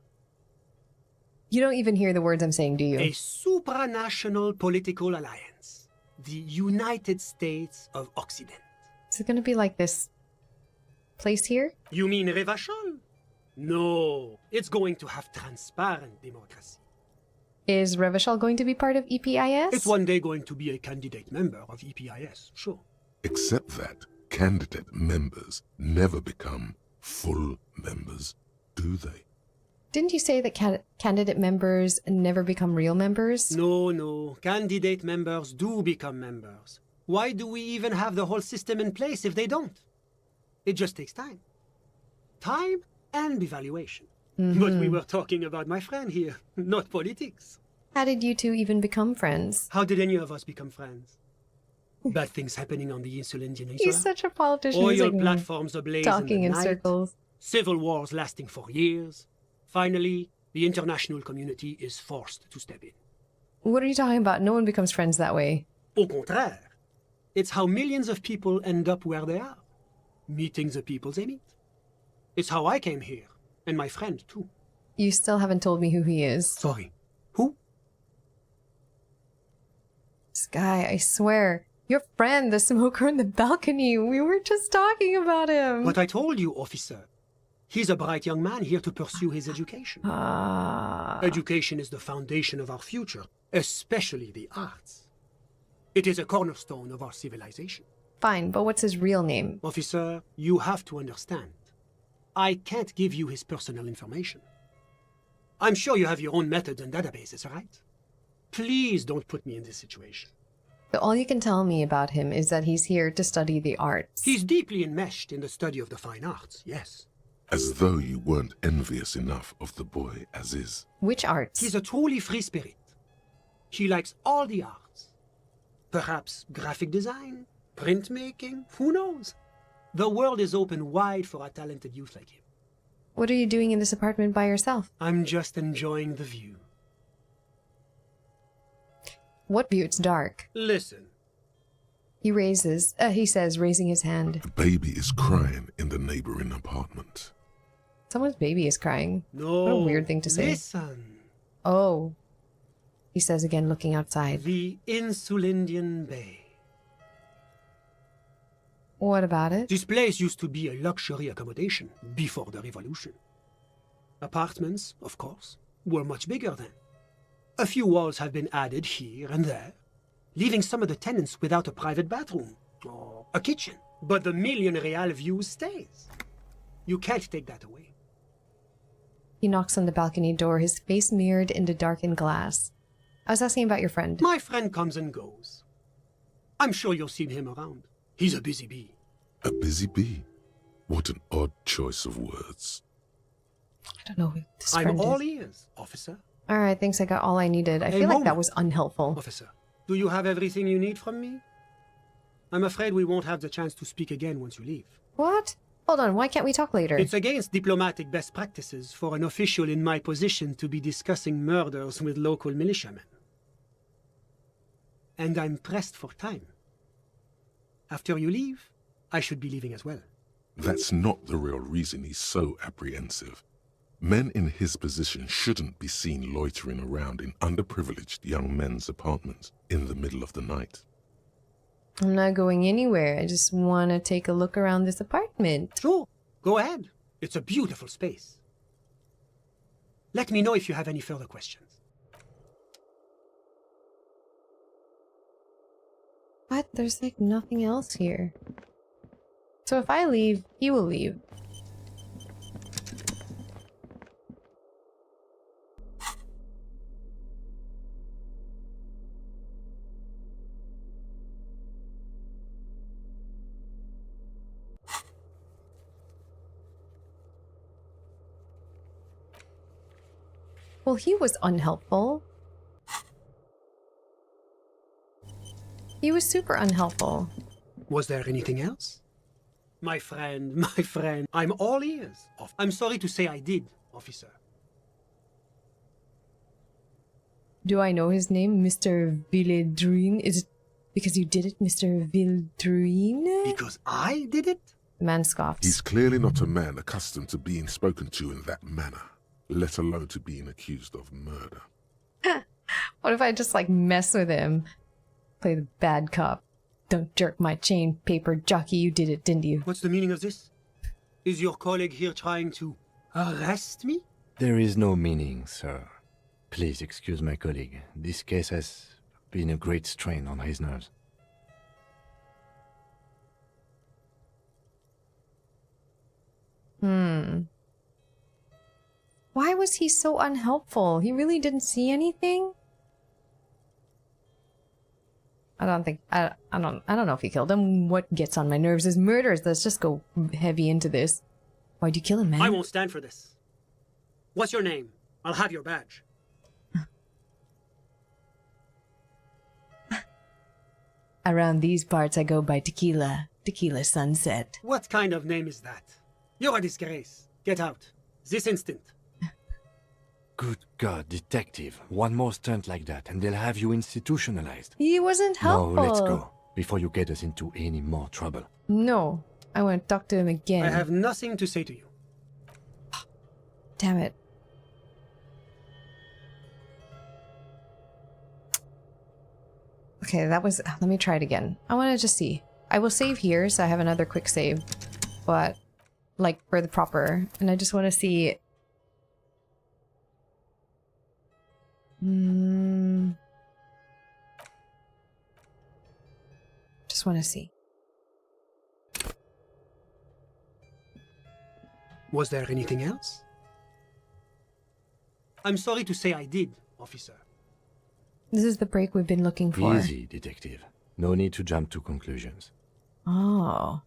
You don't even hear the words I'm saying, do you? A supranational political alliance. The United States of Occident. Is it gonna be like this place here? You mean Revachol? No, it's going to have transparent democracy. Is Revachol going to be part of EPIS? It's one day going to be a candidate member of EPIS, sure. Except that candidate members never become full members, do they? Didn't you say that candidate members never become real members? No. Candidate members do become members. Why do we even have the whole system in place if they don't? It just takes time. Time and evaluation. Mm-hmm. But we were talking about my friend here, not politics. How did you two even become friends? How did any of us become friends? Bad things happening on the Insular Peninsula. He's such a politician. He's Oil like platforms ablaze talking in in the night. circles. Civil wars lasting for years. Finally, the international community is forced to step in. What are you talking about? No one becomes friends that way. Au contraire, it's how millions of people end up where they are, meeting the people they meet. It's how I came here, and my friend too. You still haven't told me who he is. Sorry, who? This guy, I swear. Your friend, the smoker on the balcony. We were just talking about him. But I told you, officer. He's a bright young man here to pursue his education. Education is the foundation of our future, especially the arts. It is a cornerstone of our civilization. Fine, but what's his real name? Officer, you have to understand. I can't give you his personal information. I'm sure you have your own methods and databases, right? Please don't put me in this situation. So all you can tell me about him is that he's here to study the arts. He's deeply enmeshed in the study of the fine arts, yes. As though you weren't envious enough of the boy as is. Which arts? He's a truly free spirit. He likes all the arts. Perhaps graphic design, printmaking, who knows? The world is open wide for a talented youth like him. What are you doing in this apartment by yourself? I'm just enjoying the view. What view? It's dark. Listen. He says, raising his hand. A baby is crying in the neighboring apartment. Someone's baby is crying. No. What a weird thing to say. Listen. Oh. He says again, looking outside. The Insulindian Bay. What about it? This place used to be a luxury accommodation before the revolution. Apartments, of course, were much bigger then. A few walls have been added here and there, leaving some of the tenants without a private bathroom or a kitchen. But the million real view stays. You can't take that away. He knocks on the balcony door, his face mirrored into darkened glass. I was asking about your friend. My friend comes and goes. I'm sure you'll see him around. He's a busy bee. A busy bee? What an odd choice of words. I don't know who this I'm friend all is. ears, officer. Alright, thanks, I got all I needed. I A feel like that moment. was unhelpful. Officer, do you have everything you need from me? I'm afraid we won't have the chance to speak again once you leave. What? Hold on, why can't we talk later? It's against diplomatic best practices for an official in my position to be discussing murders with local militiamen. And I'm pressed for time. After you leave, I should be leaving as well. That's not the real reason he's so apprehensive. Men in his position shouldn't be seen loitering around in underprivileged young men's apartments in the middle of the night. I'm not going anywhere. I just want to take a look around this apartment. Sure, go ahead. It's a beautiful space. Let me know if you have any further questions. What? There's like nothing else here. So if I leave, he will leave. Well, he was unhelpful. He was super unhelpful. Was there anything else? My friend, I'm all ears. I'm sorry to say I did, officer. Do I know his name, Mr. Villedrine? Is it because you did it, Mr. Villedrine? Because I did it? The man scoffs. He's clearly not a man accustomed to being spoken to in that manner, let alone to being accused of murder. What if I just like mess with him? Play the bad cop. Don't jerk my chain, paper jockey. You did it, didn't you? What's the meaning of this? Is your colleague here trying to arrest me? There is no meaning, sir. Please excuse my colleague. This case has been a great strain on his nerves. Why was he so unhelpful? He really didn't see anything? I don't know if he killed him. What gets on my nerves is murders. Let's just go heavy into this. Why'd you kill him, man? I won't stand for this. What's your name? I'll have your badge. Around these parts, I go by Tequila. Tequila Sunset. What kind of name is that? You're a disgrace. Get out. This instant. Good God, detective. One more stunt like that and they'll have you institutionalized. He wasn't helpful. No, let's go. Before you get us into any more trouble. No. I want to talk to him again. I have nothing to say to you. Damn it. Okay, that was... Let me try it again. I want to just see. I will save here, so I have another quick save. But, like, for the proper. And I just want to see... Just want to see. Was there anything else? I'm sorry to say I did, officer. This is the break we've been looking for. Easy, detective. No need to jump to conclusions. Oh.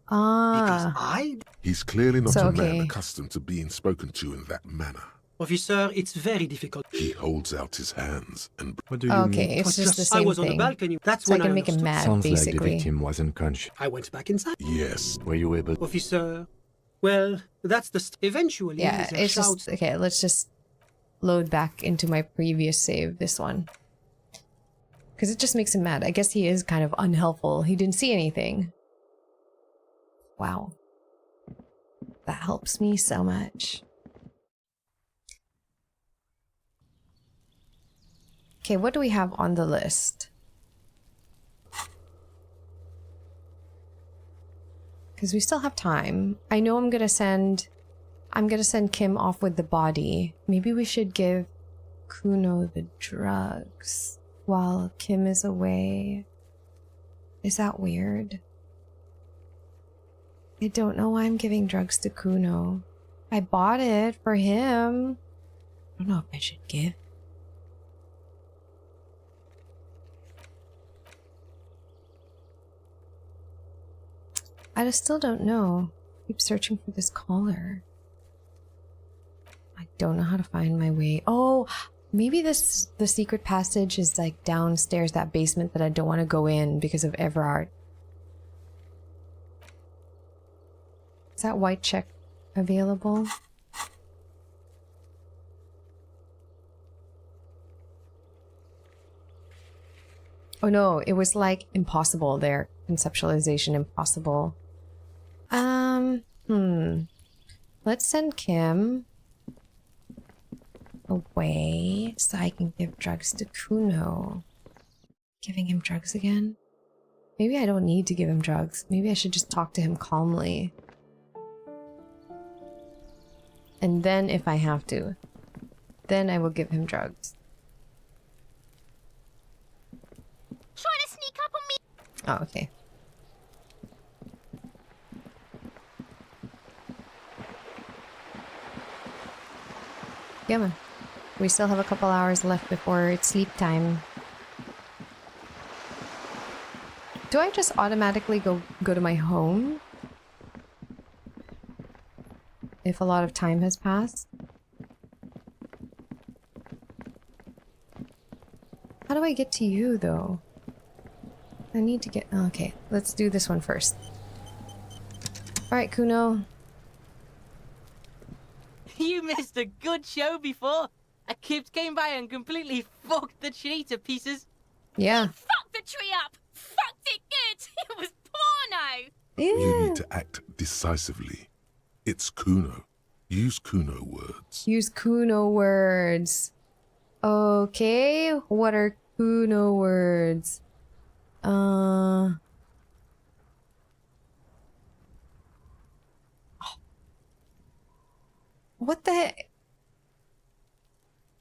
Because Ah. He's clearly not So, a man okay. accustomed to being spoken to in that manner. Officer, it's very difficult. He holds out his hands and... What do you Okay, mean? it's was just the I same was on the thing. balcony. That's So I when can I make him understood. mad, Sounds like the basically. victim wasn't conscious. I went back inside. Yes. Were you able... Officer, well, that's the... Eventually, Yeah, the it's shouts... just... Okay, let's just load back into my previous save, this one. Because it just makes him mad. I guess he is kind of unhelpful. He didn't see anything. Wow. That helps me so much. Okay, what do we have on the list? Because we still have time. I know I'm gonna send Kim off with the body. Maybe we should give Kuno the drugs while Kim is away. Is that weird? I don't know why I'm giving drugs to Kuno. I bought it for him. I don't know if I should give. I just still don't know. Keep searching for this collar. I don't know how to find my way. Oh, maybe the secret passage is like downstairs, that basement that I don't want to go in because of Everard. Is that white check available? Oh no, it was like impossible there. Conceptualization impossible. Let's send Kim away so I can give drugs to Kuno. Giving him drugs again? Maybe I don't need to give him drugs. Maybe I should just talk to him calmly. And then if I have to, then I will give him drugs. Trying to sneak up on me. Oh, okay. Yeah, man. We still have a couple hours left before it's sleep time. Do I just automatically go to my home? If a lot of time has passed? How do I get to you, though? I need to get... Okay, let's do this one first. Alright, Kuno. You missed a good show before. A kid came by and completely fucked the tree to pieces. Yeah. Fuck the tree up. Fucked it good. It was porno. You need to act decisively. It's Kuno. Use Kuno words. Use Kuno words. Okay, what are Kuno words? What the heck?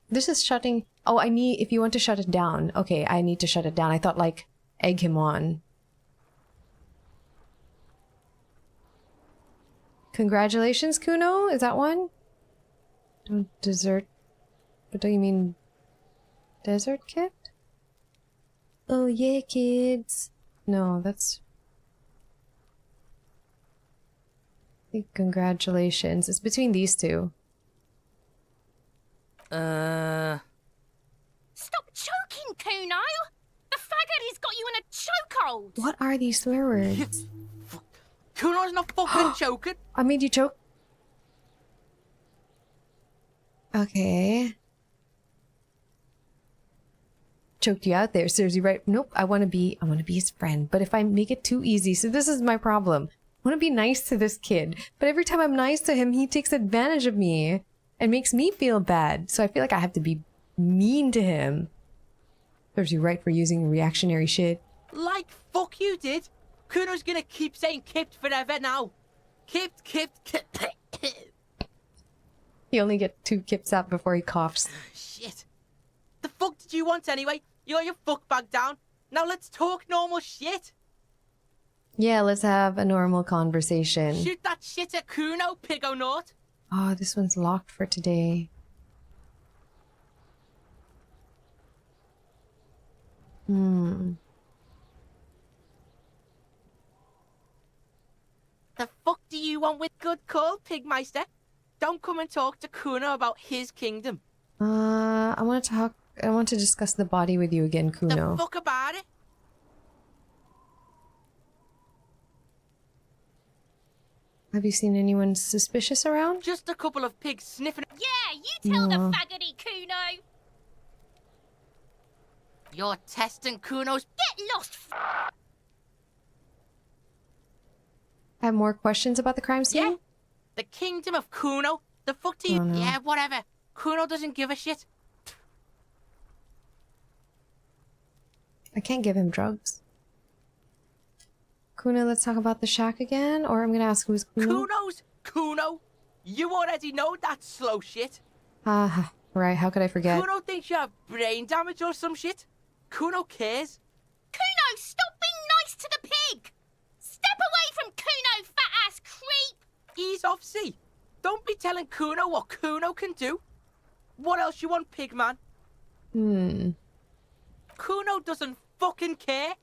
This is shutting... Oh, I need... If you want to shut it down. Okay, I need to shut it down. I thought, like, egg him on. Congratulations, Kuno? Is that one? Don't desert... What do you mean? Desert kit? Oh yeah, kids. No, that's... I think congratulations. It's between these two. Stop choking, Kuno! The faggot has got you in world. What are these swear words? Kuno's not fucking joking. I made you choke. Okay. Choked you out there, serves you right. Nope, I want to be his friend. But if I make it too easy, so this is my problem. I want to be nice to this kid, but every time I'm nice to him, he takes advantage of me and makes me feel bad. So I feel like I have to be mean to him. Serves you right for using reactionary shit. Like fuck you did. Kuno's gonna keep saying kipped forever now. Kipped. He only gets 2 kips out before he coughs. Shit. The fuck did you want anyway? You got your fuck bag down. Now let's talk normal shit. Yeah, let's have a normal conversation. Shoot that shit at Kuno, pigonaut. Oh, this one's locked for today. The fuck do you want with good call, Pigmeister? Don't come and talk to Kuno about his kingdom. I want to discuss the body with you again, Kuno. The fuck about it? Have you seen anyone suspicious around? Just a couple of pigs sniffing. Yeah, you tell the faggoty, Kuno. You're testing Kuno's. Get lost. I have more questions about the crime scene? Yeah. The kingdom of Kuno. The fuck do you? Oh, no. Yeah, whatever. Kuno doesn't give a shit. I can't give him drugs. Kuno, let's talk about the shack again, or I'm gonna ask who's Kuno. Kuno's Kuno. You already know that slow shit. Right, how could I forget? Kuno thinks you have brain damage or some shit. Kuno cares. Kuno, stop being nice to the pig. Step away from Kuno, fat-ass creep. Ease off, see. Don't be telling Kuno what Kuno can do. What else you want, pigman? Kuno doesn't fucking care.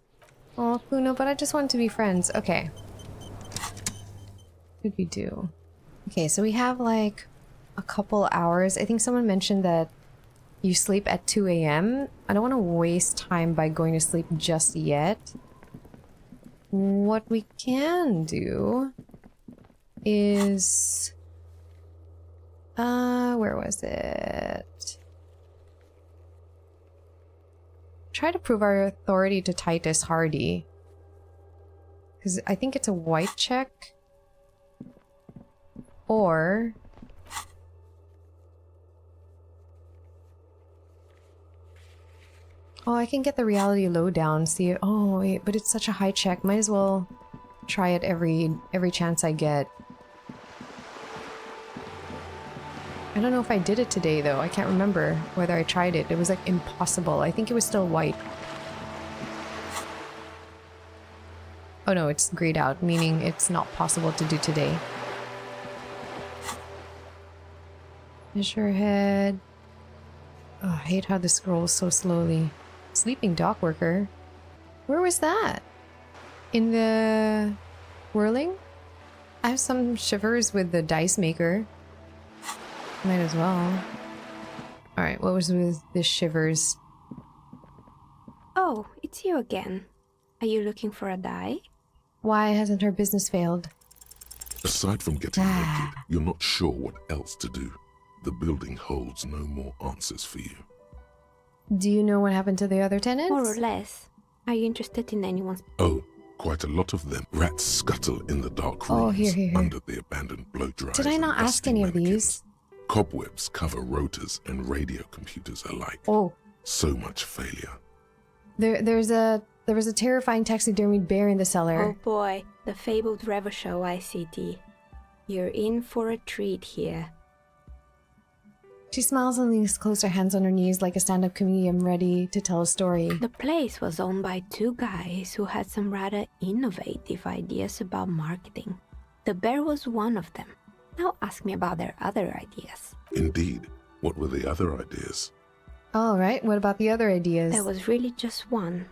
Oh, Kuno, but I just want to be friends. Okay. What did we do? Okay, so we have like a couple hours. I think someone mentioned that you sleep at 2 a.m. I don't want to waste time by going to sleep just yet. What we can do is... where was it? Try to prove our authority to Titus Hardy. Because I think it's a white check. Or... oh, I can get the reality lowdown. See, oh wait, but it's such a high check. Might as well try it every chance I get. I don't know if I did it today though. I can't remember whether I tried it. It was like impossible. I think it was still white. Oh no, it's grayed out, meaning it's not possible to do today. Measure head. Oh, I hate how this scrolls so slowly. Sleeping dock worker. Where was that? In the whirling? I have some shivers with the dice maker. Might as well. Alright, what was with the shivers? Oh, it's you again. Are you looking for a die? Why hasn't her business failed? Aside from getting naked, you're not sure what else to do. The building holds no more answers for you. Do you know what happened to the other tenants? More or less. Are you interested in anyone's... Oh, quite a lot of them. Rats scuttle in the dark rooms Oh, here. under the abandoned blow dryers. Did I not and ask dusty any of mannequins. these? Cobwebs cover rotors and radio computers alike. Oh. So much failure. There was a terrifying taxidermied bear in the cellar. Oh boy, the fabled Revo Show ICT. You're in for a treat here. She smiles and leans close her hands on her knees like a stand-up comedian ready to tell a story. The place was owned by 2 guys who had some rather innovative ideas about marketing. The bear was one of them. Now ask me about their other ideas. Indeed. What were the other ideas? All right, what about the other ideas? There was really just one.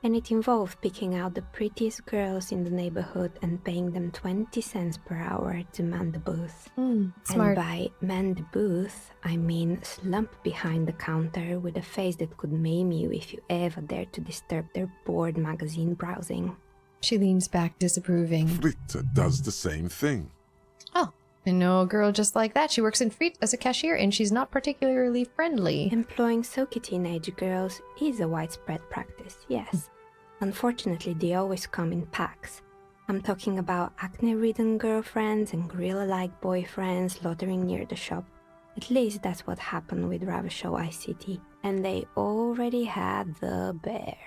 And it involved picking out the prettiest girls in the neighborhood and paying them 20 cents per hour to man the booth. Smart. And by man the booth, I mean slump behind the counter with a face that could maim you if you ever dared to disturb their bored magazine browsing. She leans back, disapproving. Fritta does the same thing. Oh, I know a girl just like that. She works in Frit as a cashier, and she's not particularly friendly. Employing silky teenage girls is a widespread practice, yes. Unfortunately, they always come in packs. I'm talking about acne-ridden girlfriends and gorilla-like boyfriends loitering near the shop. At least that's what happened with Ravenshaw ICT. And they already had the bear.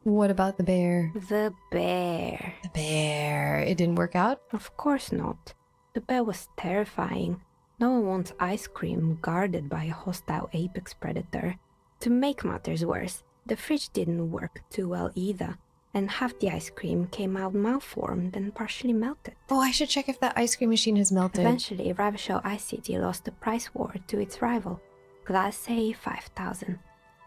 What about the bear? The bear. The bear. It didn't work out? Of course not. The bear was terrifying. No one wants ice cream guarded by a hostile apex predator. To make matters worse, the fridge didn't work too well either, and half the ice cream came out malformed and partially melted. Oh, I should check if that ice cream machine has melted. Eventually, Ravenshaw ICT lost the price war to its rival, Glace 5000.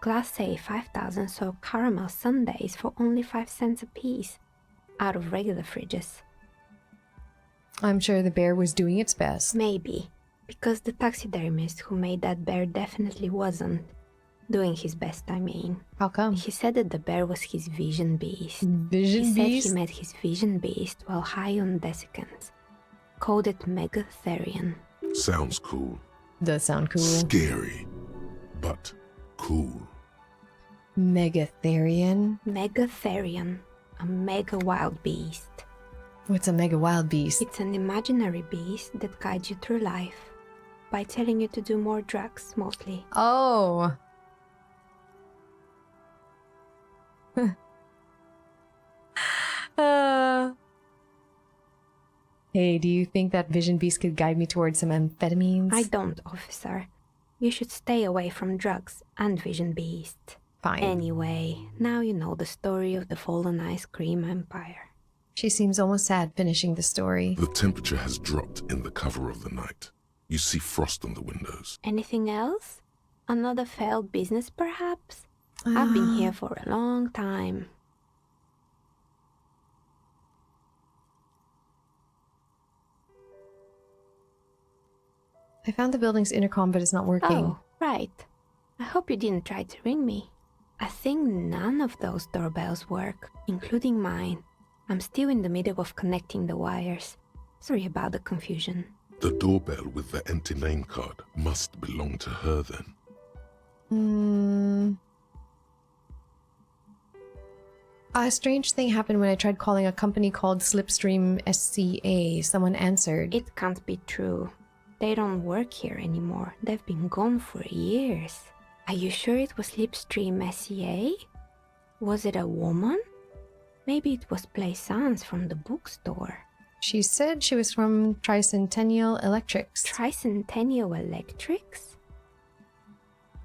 Glace 5000 sold caramel sundaes for only 5 cents a piece, out of regular fridges. I'm sure the bear was doing its best. Maybe, because the taxidermist who made that bear definitely wasn't. Doing his best, I mean. How come? He said that the bear was his vision beast. Vision beast? He said he met his vision beast while high on desiccants. Called it Megatherion. Sounds cool. Does sound cool. Scary, but cool. Megatherion? Megatherion. A mega wild beast. What's a mega wild beast? It's an imaginary beast that guides you through life. By telling you to do more drugs, mostly. Oh. Hey, do you think that vision beast could guide me towards some amphetamines? I don't, officer. You should stay away from drugs and vision beast. Fine. Anyway, now you know the story of the fallen ice cream empire. She seems almost sad finishing the story. The temperature has dropped in the cover of the night. You see frost on the windows. Anything else? Another failed business, perhaps? I've been here for a long time. I found the building's intercom, but it's not working. Oh, right. I hope you didn't try to ring me. I think none of those doorbells work, including mine. I'm still in the middle of connecting the wires. Sorry about the confusion. The doorbell with the empty name card must belong to her then. A strange thing happened when I tried calling a company called Slipstream SCA. Someone answered. It can't be true. They don't work here anymore. They've been gone for years. Are you sure it was Slipstream SCA? Was it a woman? Maybe it was Plaisance from the bookstore. She said she was from Tricentennial Electrics. Tricentennial Electrics?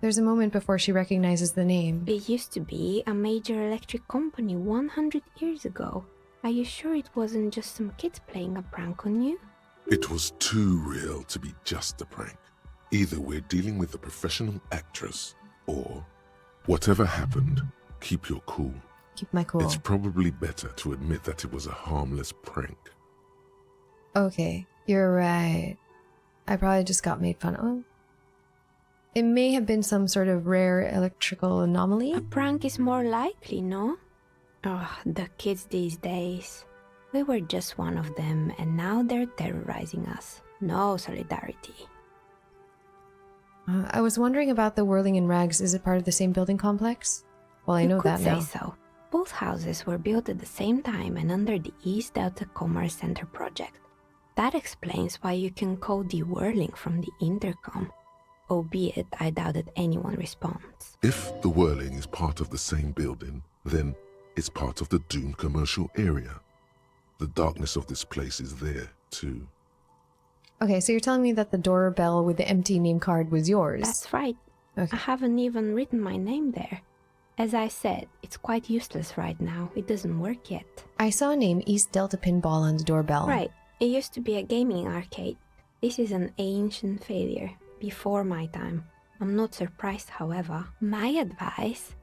There's a moment before she recognizes the name. It used to be a major electric company 100 years ago. Are you sure it wasn't just some kids playing a prank on you? It was too real to be just a prank. Either we're dealing with a professional actress, or whatever happened, keep your cool. Keep my cool. It's probably better to admit that it was a harmless prank. Okay, you're right. I probably just got made fun of. It may have been some sort of rare electrical anomaly. A prank is more likely, no? Oh, the kids these days. We were just one of them, and now they're terrorizing us. No solidarity. I was wondering about the Whirling in Rags. Is it part of the same building complex? Well, I know that now. You could say so. Both houses were built at the same time and under the East Delta Commerce Center project. That explains why you can call the whirling from the intercom, albeit I doubt that anyone responds. If the Whirling is part of the same building, then it's part of the Dune commercial area. The darkness of this place is there, too. Okay, so you're telling me that the doorbell with the empty name card was yours? That's right. Okay. I haven't even written my name there. As I said, it's quite useless right now. It doesn't work yet. I saw a name, East Delta Pinball, on the doorbell. Right. It used to be a gaming arcade. This is an ancient failure, before my time. I'm not surprised, however. My advice?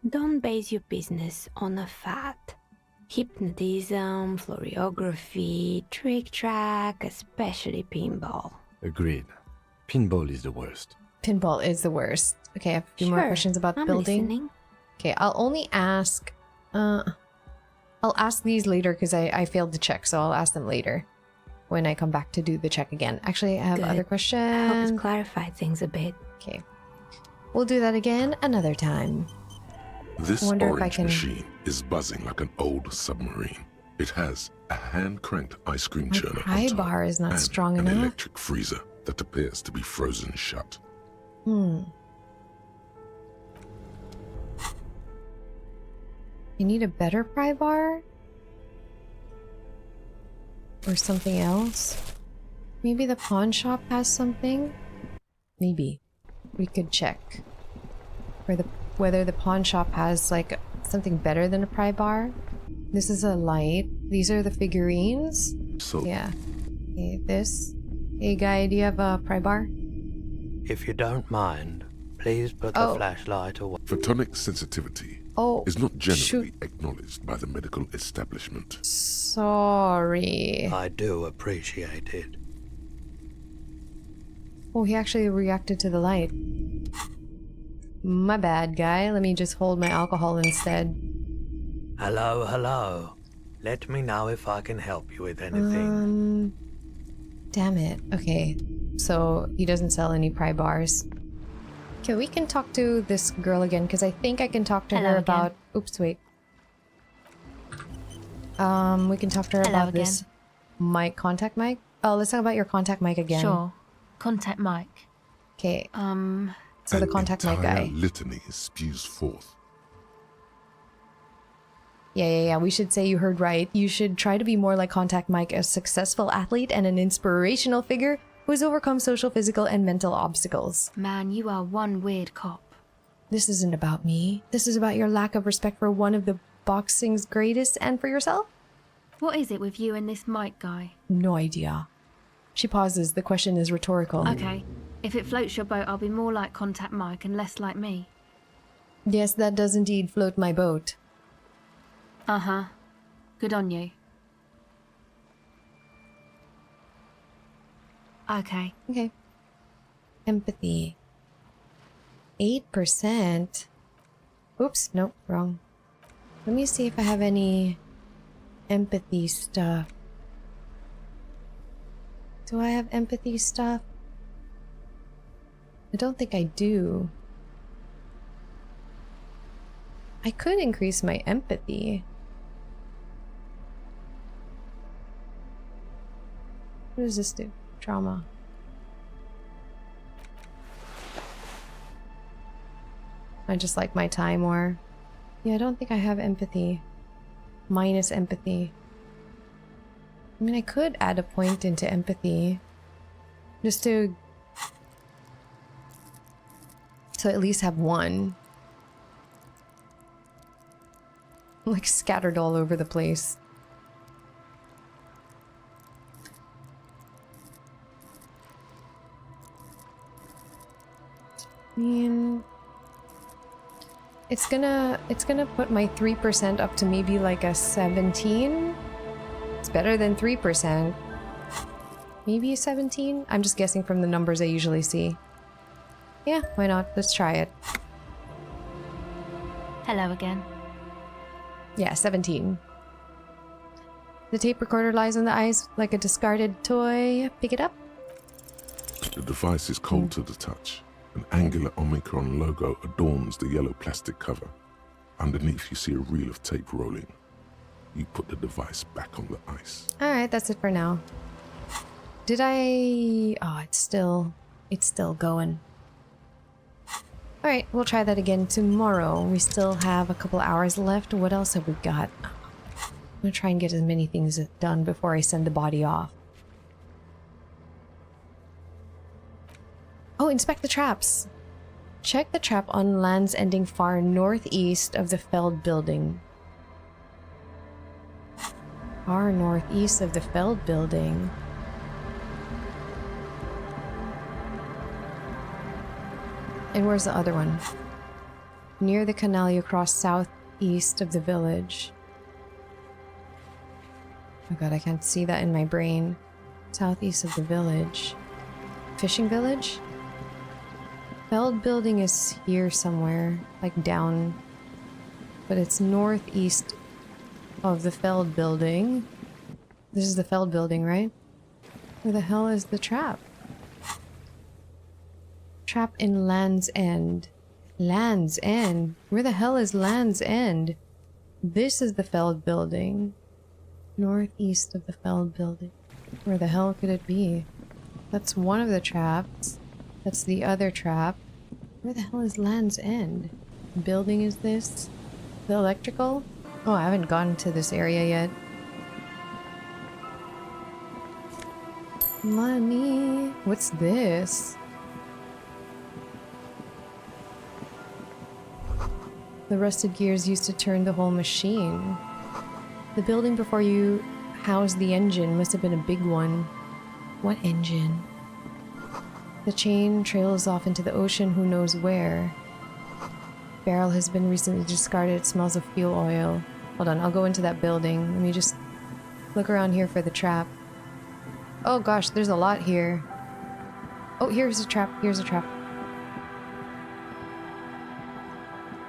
Don't base your business on a fad. Hypnotism, florography, trick-track, especially pinball. Agreed. Pinball is the worst. Pinball is the worst. Okay, I have a few more questions about the I'm building. listening. Okay, I'll only ask... I'll ask these later because I failed to check, so I'll ask them later when I come back to do the check again. Actually, I have Good. other I hope questions. it's clarified things a bit. Okay. We'll do that again another time. This Wonder if I orange can- machine is buzzing like an old submarine. It has a hand-cranked ice cream My churner pry on top bar is not and strong an enough. electric freezer that appears to be frozen shut. You need a better pry bar? Or something else? Maybe the pawn shop has something? Maybe. We could check. Whether the pawn shop has like something better than a pry bar. This is a light. These are the figurines. So Yeah. Okay, this. Hey guy, do you have a pry bar? If you don't mind, please put the flashlight away. photonic sensitivity Oh, is not generally shoot. acknowledged by the medical establishment. Sorry. I do appreciate it. Oh, he actually reacted to the light. My bad, guy. Let me just hold my alcohol instead. Hello, hello. Let me know if I can help you with anything. Damn it. Okay. So, he doesn't sell any pry bars. Okay, we can talk to this girl again, because I think I can talk to Hello her again. about... Oops, wait. We can talk to her Hello about again. this mic, contact mic. Oh, let's talk about your contact mic again. Sure. Contact mic. Okay. So the An contact mic entire guy. litany spews forth. Yeah. We should say you heard right. You should try to be more like Contact Mike, a successful athlete and an inspirational figure who has overcome social, physical, and mental obstacles. Man, you are one weird cop. This isn't about me. This is about your lack of respect for one of the boxing's greatest and for yourself? What is it with you and this Mike guy? No idea. She pauses. The question is rhetorical. Okay. If it floats your boat, I'll be more like Contact Mike and less like me. Yes, that does indeed float my boat. Uh-huh. Good on you. Okay. Okay. Empathy. 8%. Oops, nope, wrong. Let me see if I have any empathy stuff. Do I have empathy stuff? I don't think I do. I could increase my empathy. What does this do? Trauma. I just like my time more. Yeah, I don't think I have empathy. Minus empathy. I mean, I could add a point into empathy. Just to... So at least have one. Like scattered all over the place. I mean... It's gonna put my 3% up to maybe like a 17. It's better than 3%. Maybe a 17? I'm just guessing from the numbers I usually see. Yeah, why not? Let's try it. Hello again. Yeah, 17. The tape recorder lies on the ice like a discarded toy. Pick it up. The device is cold to the touch. An angular Omicron logo adorns the yellow plastic cover. Underneath, you see a reel of tape rolling. You put the device back on the ice. Alright, that's it for now. Did I... Oh, it's still going. Alright, we'll try that again tomorrow. We still have a couple hours left. What else have we got? I'm gonna try and get as many things done before I send the body off. Oh, inspect the traps. Check the trap on lands ending far northeast of the Feld building. Far northeast of the Feld building. And where's the other one? Near the canal, you cross southeast of the village. Oh god, I can't see that in my brain. Southeast of the village. Fishing village? Feld building is here somewhere, like down. But it's northeast of the Feld building. This is the Feld building, right? Where the hell is the trap? Trap in Land's End. Land's End? Where the hell is Land's End? This is the Feld building. Northeast of the Feld building. Where the hell could it be? That's one of the traps. That's the other trap. Where the hell is Land's End? Building is this? The electrical? Oh, I haven't gone to this area yet. Money. What's this? The rusted gears used to turn the whole machine. The building before you housed the engine must have been a big one. What engine? The chain trails off into the ocean, who knows where. Barrel has been recently discarded. It smells of fuel oil. Hold on, I'll go into that building. Let me just look around here for the trap. Oh gosh, there's a lot here. Oh, here's a trap. Here's a trap.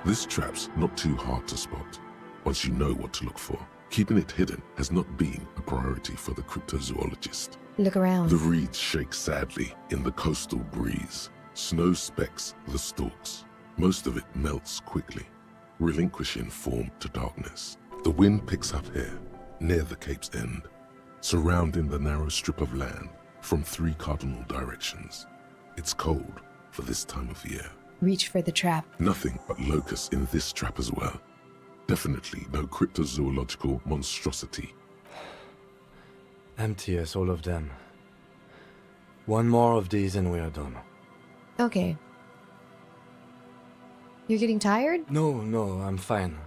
This trap's not too hard to spot, once you know what to look for. Keeping it hidden has not been a priority for the cryptozoologist. Look around. The reeds shake sadly in the coastal breeze. Snow specks the stalks. Most of it melts quickly, relinquishing form to darkness. The wind picks up here, near the cape's end, surrounding the narrow strip of land from 3 cardinal directions. It's cold for this time of year. Reach for the trap. Nothing but locusts in this trap as well. Definitely no cryptozoological monstrosity. Empty as all of them. One more of these and we are done. Okay. You're getting tired? No, I'm fine.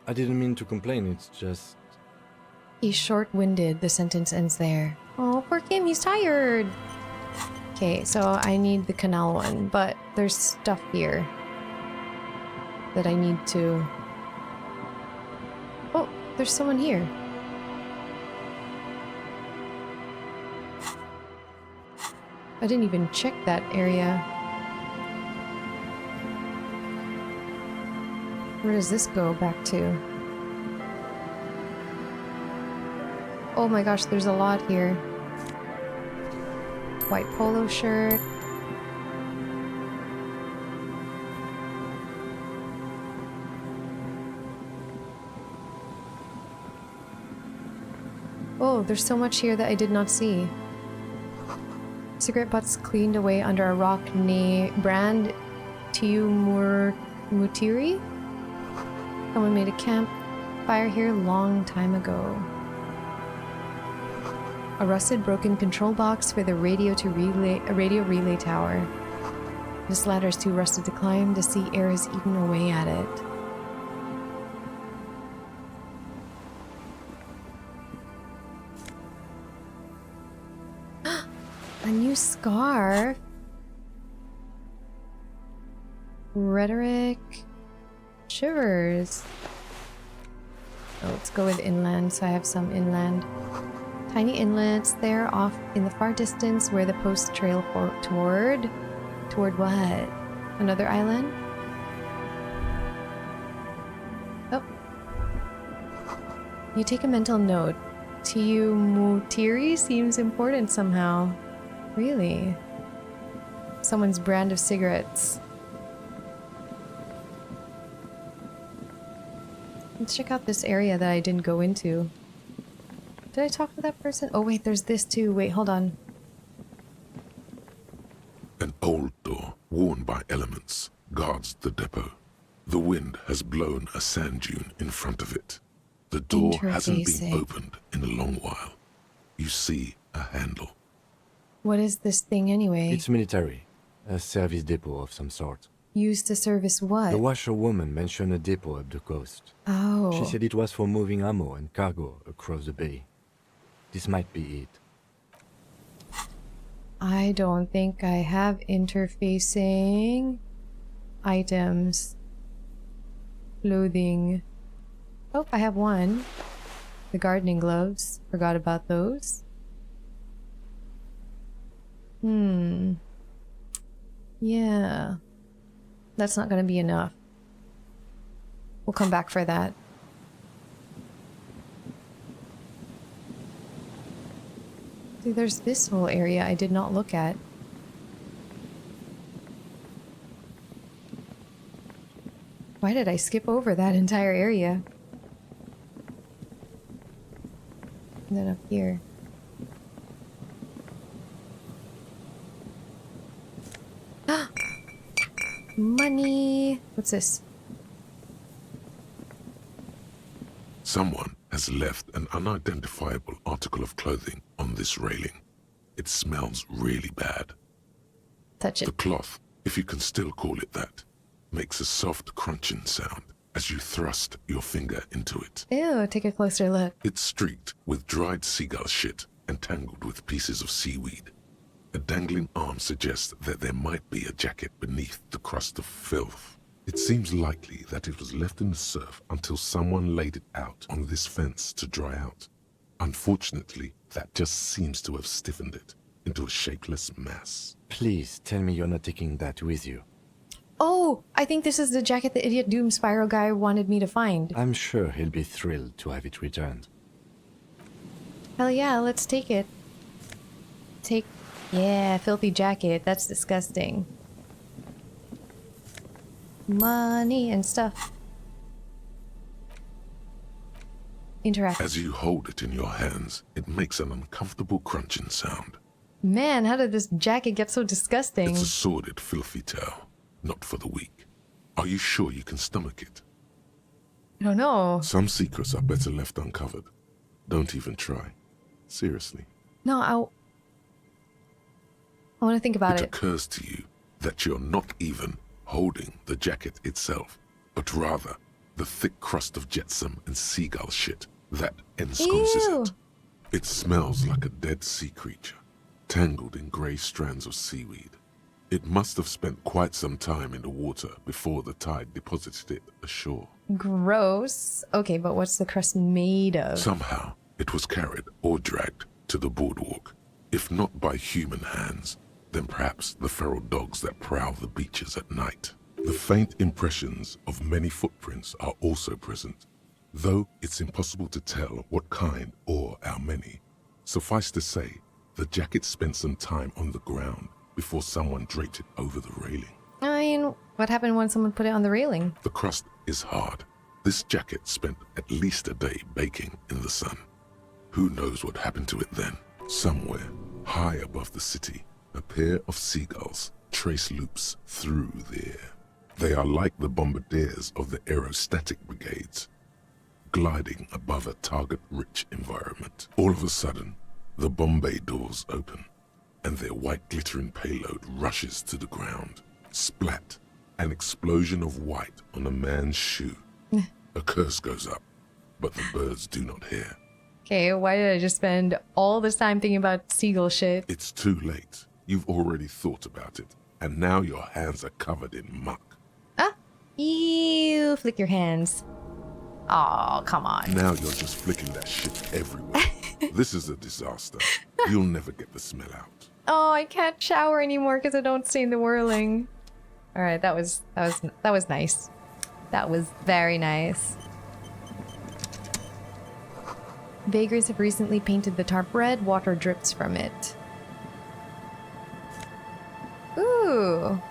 I didn't mean to complain, it's just... He's short-winded. The sentence ends there. Oh, poor Kim, he's tired. Okay, so I need the canal one, but there's stuff here that I need to... Oh, there's someone here. I didn't even check that area. Where does this go back to? Oh my gosh, there's a lot here. White polo shirt. Oh, there's so much here that I did not see. Cigarette butts cleaned away under a rock brand Mutiri? Someone made a campfire here long time ago. A rusted, broken control box for the radio relay tower. This ladder is too rusted to climb. The sea air has eaten away at it. A new scarf. Rhetoric. Shivers. Oh, let's go with inland, so I have some inland. Tiny inlets there off in the far distance where the posts trail toward... Toward what? Another island? Oh. You take a mental note. Mutiri seems important somehow. Really? Someone's brand of cigarettes. Let's check out this area that I didn't go into. Did I talk to that person? Oh wait, there's this too. Wait, hold on. An old door, worn by elements, guards the depot. The wind has blown a sand dune in front of it. The door hasn't been opened in a long while. You see a handle. What is this thing anyway? It's military. A service depot of some sort. Used to service what? The washerwoman mentioned a depot up the coast. Oh. She said it was for moving ammo and cargo across the bay. This might be it. I don't think I have interfacing items. Clothing. Oh, I have one. The gardening gloves. Forgot about those. Yeah. That's not gonna be enough. We'll come back for that. See, there's this whole area I did not look at. Why did I skip over that entire area? And then up here. Money! What's this? Someone has left an unidentifiable article of clothing on this railing. It smells really bad. Touch it. The cloth, if you can still call it that, makes a soft crunching sound as you thrust your finger into it. Ew, take a closer look. It's streaked with dried seagull shit and tangled with pieces of seaweed. A dangling arm suggests that there might be a jacket beneath the crust of filth. It seems likely that it was left in the surf until someone laid it out on this fence to dry out. Unfortunately, that just seems to have stiffened it into a shapeless mass. Please tell me you're not taking that with you. Oh, I think this is the jacket the idiot Doom Spiral guy wanted me to find. I'm sure he'll be thrilled to have it returned. Hell yeah, let's take it. Yeah, filthy jacket. That's disgusting. Money and stuff. Interact. As you hold it in your hands, it makes an uncomfortable crunching sound. Man, how did this jacket get so disgusting? It's a sordid, filthy tale, not for the weak. Are you sure you can stomach it? I don't know. Some secrets are better left uncovered. Don't even try. Seriously. No, I want to think about it. It occurs to you that you're not even holding the jacket itself, but rather the thick crust of jetsam and seagull shit that ensconces it. It smells like a dead sea creature, tangled in grey strands of seaweed. It must have spent quite some time in the water before the tide deposited it ashore. Gross. Okay, but what's the crust made of? Somehow, it was carried or dragged to the boardwalk. If not by human hands, then perhaps the feral dogs that prowl the beaches at night. The faint impressions of many footprints are also present, though it's impossible to tell what kind or how many. Suffice to say, the jacket spent some time on the ground before someone draped it over the railing. I mean, what happened when someone put it on the railing? The crust is hard. This jacket spent at least a day baking in the sun. Who knows what happened to it then? Somewhere, high above the city, a pair of seagulls trace loops through the air. They are like the bombardiers of the aerostatic brigades, gliding above a target-rich environment. All of a sudden, the Bombay doors open, and their white glittering payload rushes to the ground. Splat! An explosion of white on a man's shoe. A curse goes up, but the birds do not hear. Okay, why did I just spend all this time thinking about seagull shit? It's too late. You've already thought about it, and now your hands are covered in muck. Ah! Ew, flick your hands. Oh, come on. Now you're just flicking that shit everywhere. This is a disaster. You'll never get the smell out. Oh, I can't shower anymore because I don't stain the whirling. All right, that was nice. That was very nice. Vagrants have recently painted the tarp red. Water drips from it. Ooh.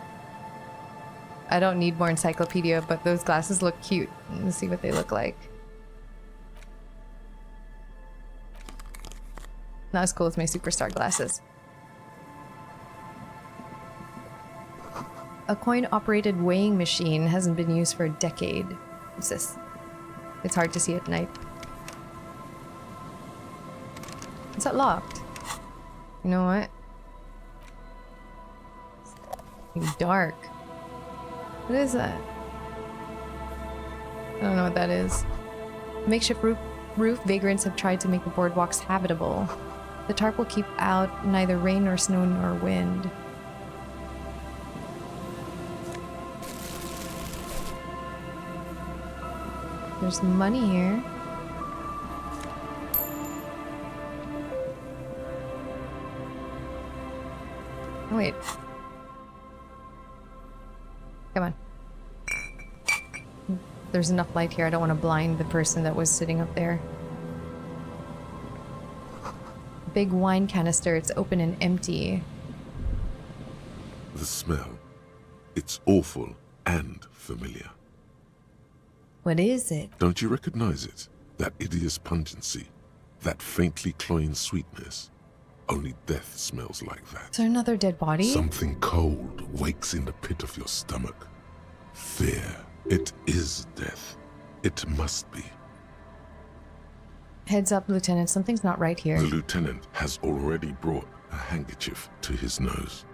I don't need more encyclopedia, but those glasses look cute. Let's see what they look like. Not as cool as my superstar glasses. A coin-operated weighing machine hasn't been used for a decade. What's this? It's hard to see at night. Is that locked? You know what? It's dark. What is that? I don't know what that is. Makeshift roof vagrants have tried to make the boardwalks habitable. The tarp will keep out neither rain nor snow nor wind. There's money here. Oh, wait. Come on. There's enough light here. I don't want to blind the person that was sitting up there. Big wine canister. It's open and empty. The smell. It's awful and familiar. What is it? Don't you recognize it? That hideous pungency. That faintly cloying sweetness. Only death smells like that. Is there another dead body? Something cold wakes in the pit of your stomach. Fear. It is death. It must be. Heads up, Lieutenant. Something's not right here. The lieutenant has already brought a handkerchief to his nose.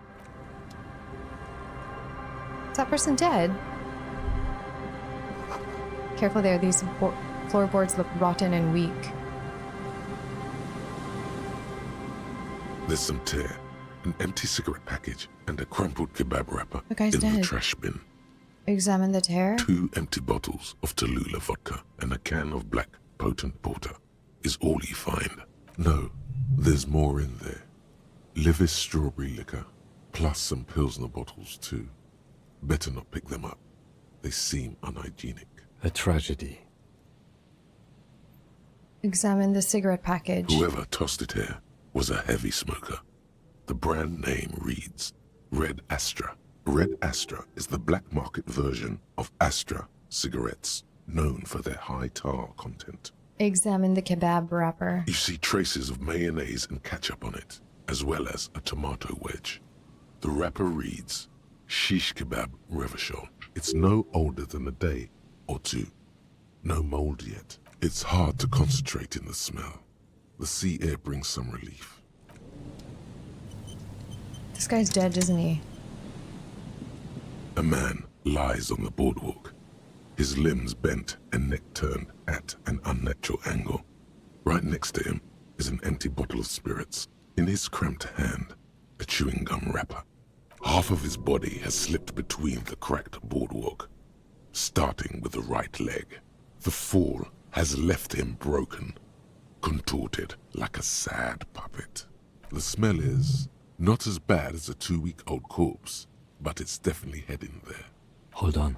Is that person dead? Careful there. These floorboards look rotten and weak. There's some tear, an empty cigarette package, and a crumpled kebab wrapper The guy's in dead. the trash bin. Examine the tear. 2 empty bottles of Tallulah vodka and a can of black potent porter is all you find. No, there's more in there. Livis strawberry liquor, plus some Pilsner bottles too. Better not pick them up. They seem unhygienic. A tragedy. Examine the cigarette package. Whoever tossed it here was a heavy smoker. The brand name reads Red Astra. Red Astra is the black market version of Astra cigarettes, known for their high tar content. Examine the kebab wrapper. You see traces of mayonnaise and ketchup on it, as well as a tomato wedge. The wrapper reads Shish Kebab Revachol. It's no older than a day or two. No mold yet. It's hard to concentrate in the smell. The sea air brings some relief. This guy's dead, isn't he? A man lies on the boardwalk, his limbs bent and neck turned at an unnatural angle. Right next to him is an empty bottle of spirits. In his cramped hand, a chewing gum wrapper. Half of his body has slipped between the cracked boardwalk, starting with the right leg. The fall has left him broken, contorted like a sad puppet. The smell is not as bad as a 2-week-old corpse, but it's definitely heading there. Hold on.